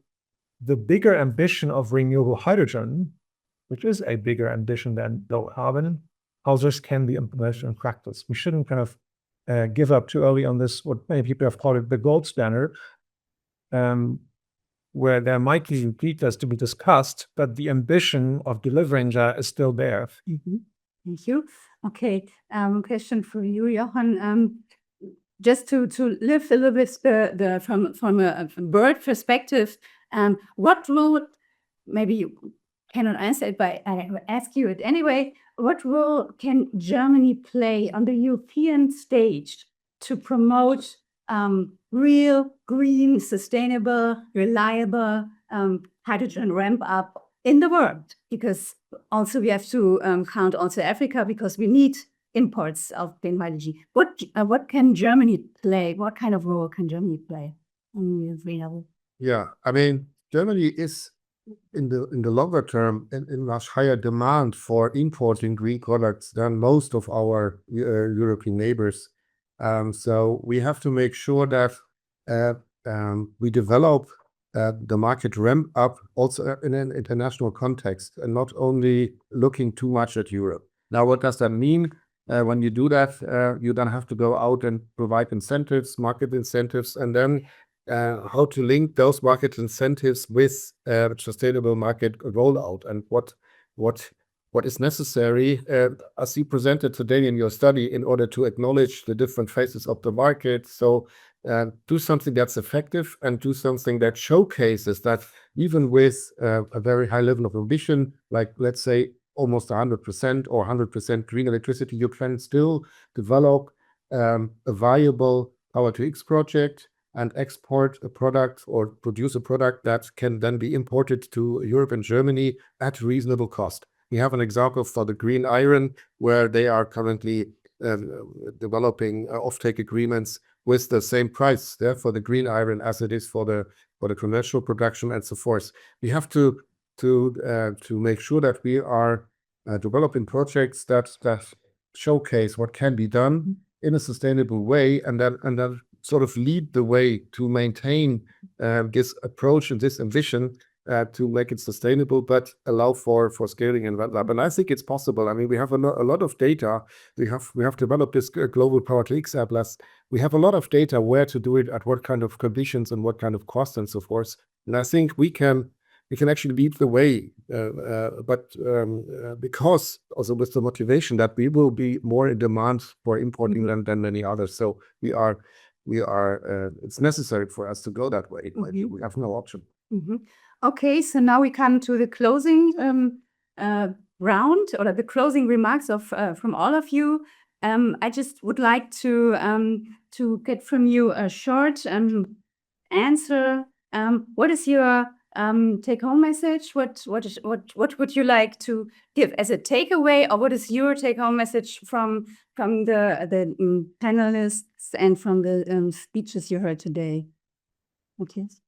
the bigger ambition of renewable hydrogen, which is a bigger ambition than low carbon, how this can be implemented in practice. We shouldn't kind of give up too early on this, what many people have called it the gold standard, where there might be details to be discussed, but the ambition of delivering that is still there. Thank you. Okay, question for you, Jochen. Just to lift a little bit from a bird perspective, what role, maybe you cannot answer it, but I will ask you it anyway, what role can Germany play on the European stage to promote real, green, sustainable, reliable hydrogen ramp up in the world? Because also we have to count also Africa, because we need imports of clean hydrogen. What can Germany play? What kind of role can Germany play on the green level? Yeah, I mean, Germany is in the longer term in much higher demand for importing green products than most of our European neighbors. So we have to make sure that we develop the market ramp up also in an international context and not only looking too much at Europe. Now, what does that mean? When you do that, you then have to go out and provide incentives, market incentives, and then how to link those market incentives with sustainable market rollout, and what is necessary, as you presented today in your study, in order to acknowledge the different phases of the market. So do something that's effective and do something that showcases that even with a very high level of ambition, like let's say almost 100% or 100% green electricity, you can still develop a viable Power-to-X project and export a product or produce a product that can then be imported to Europe and Germany at reasonable cost. We have an example for the green iron, where they are currently developing offtake agreements with the same price there for the green iron as it is for the commercial production and so forth. We have to make sure that we are developing projects that showcase what can be done in a sustainable way, and that sort of lead the way to maintain this approach and this ambition to make it sustainable, but allow for scaling and lab. And I think it's possible. I mean, we have a lot of data. We have developed this global PtX Lab Lausitz. We have a lot of data where to do it, at what kind of conditions and what kind of cost and so forth. And I think we can actually lead the way, but because also with the motivation that we will be more in demand for importing than many others. So we are. It's necessary for us to go that way. We have no option. Okay, so now we come to the closing round, or the closing remarks from all of you. I just would like to get from you a short answer. What is your take-home message? What would you like to give as a takeaway, or what is your take-home message from the panelists and from the speeches you heard today? Matthias?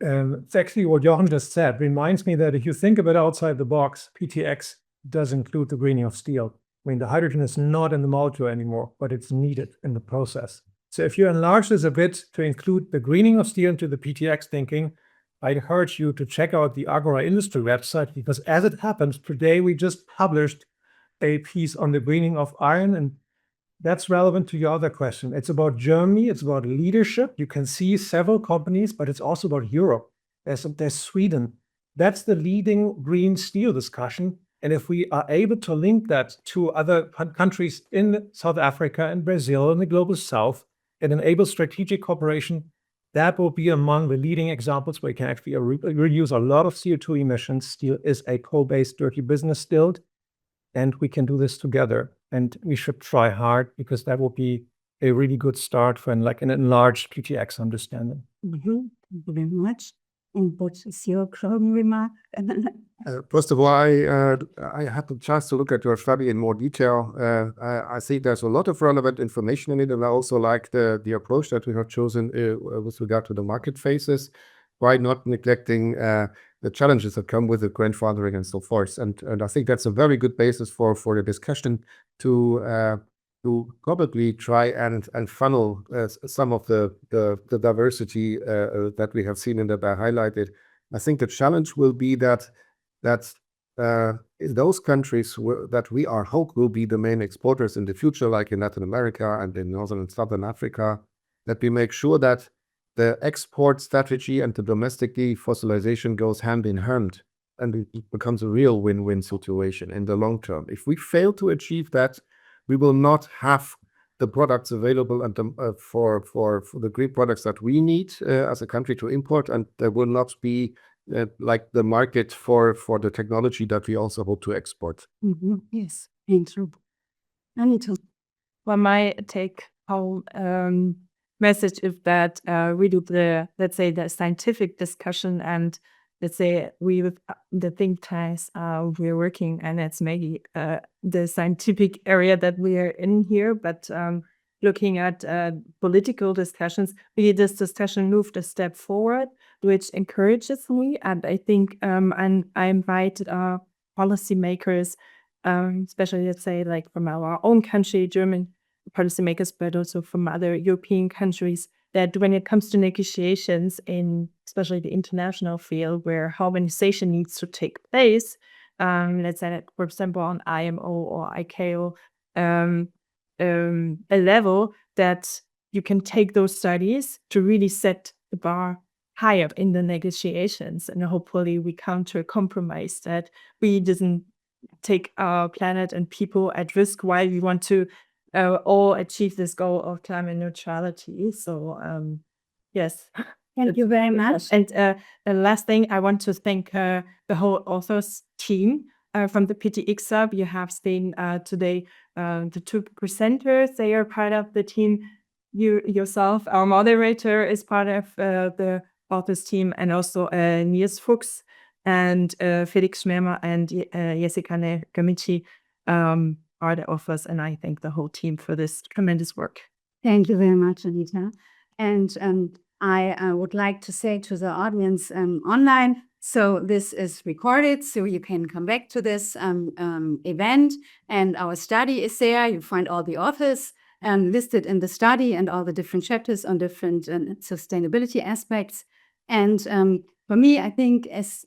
It's actually what Jochen just said. Reminds me that if you think about outside the box, PtX does include the greening of steel. I mean, the hydrogen is not in the molecule anymore, but it's needed in the process. So if you enlarge this a bit to include the greening of steel into the PtX thinking, I encourage you to check out the Agora Industry website, because as it happens, today we just published a piece on the greening of iron, and that's relevant to your other question. It's about Germany, it's about leadership. You can see several companies, but it's also about Europe. There's Sweden. That's the leading green steel discussion. And if we are able to link that to other countries in South Africa and Brazil and the global South and enable strategic cooperation, that will be among the leading examples where you can actually reduce a lot of CO2 emissions. Steel is a coal-based dirty business still, and we can do this together. And we should try hard because that will be a really good start for an enlarged PtX understanding. Thank you very much. And what is your closing remark? First of all, I had the chance to look at your study in more detail. I think there's a lot of relevant information in it, and I also like the approach that we have chosen with regard to the market phases, while not neglecting the challenges that come with the grandfathering and so forth. And I think that's a very good basis for the discussion to probably try and funnel some of the diversity that we have seen and that I highlighted. I think the challenge will be that in those countries that we hope will be the main exporters in the future, like in Latin America and in Northern and Southern Africa, that we make sure that the export strategy and the domestic defossilization goes hand in hand, and it becomes a real win-win situation in the long term. If we fail to achieve that, we will not have the products available and for the green products that we need as a country to import, and there will not be like the market for the technology that we also hope to export. Yes, thank you. Anita. Well, my take-home message is that we do the scientific discussion, and let's say we with the think tanks we're working, and it's maybe the scientific area that we are in here, but looking at political discussions, this discussion moved a step forward, which encourages me. And I think and I invite policymakers, especially let's say like from our own country, German policymakers, but also from other European countries, that when it comes to negotiations in especially the international field where harmonization needs to take place, let's say that, for example, on IMO or ICAO, a level that you can take those studies to really set the bar higher in the negotiations, and hopefully we come to a compromise that we didn't take our planet and people at risk while we want to all achieve this goal of climate neutrality. So yes. Thank you very much. And the last thing, I want to thank the whole authors team from the PtX Lab. You have seen today the two presenters. They are part of the team. You yourself, our moderator, is part of the authors team, and also Nils Fuchs and Felix Schmermer and Jessica Gamici are the authors, and I thank the whole team for this tremendous work. Thank you very much, Anita. And I would like to say to the audience online, so this is recorded, so you can come back to this event, and our study is there. You find all the authors listed in the study and all the different chapters on different sustainability aspects. And for me, I think it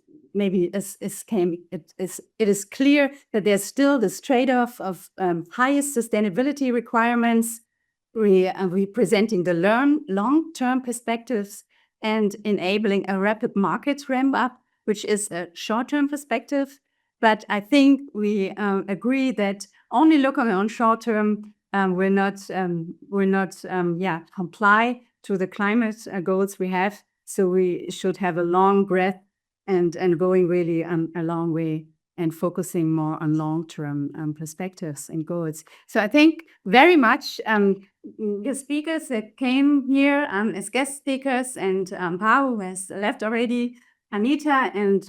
is clear that there's still this trade-off of highest sustainability requirements, representing the long-term perspectives and enabling a rapid market ramp-up, which is a short-term perspective. But I think we agree that only looking on short-term will not comply to the climate goals we have. So we should have a long breath and going really a long way and focusing more on long-term perspectives and goals. So I think very much the speakers that came here as guest speakers, and Amparo, who has left already, Anita, and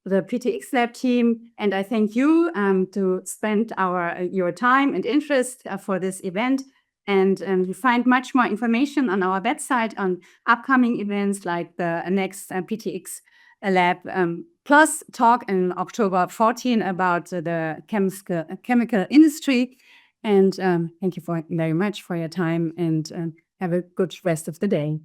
the PtX Lab team. And I thank you to spend your time and interest for this event. And you find much more information on our website on upcoming events like the next PtX Lab Plus talk in October 14 about the chemical industry. And thank you very much for your time, and have a good rest of the day.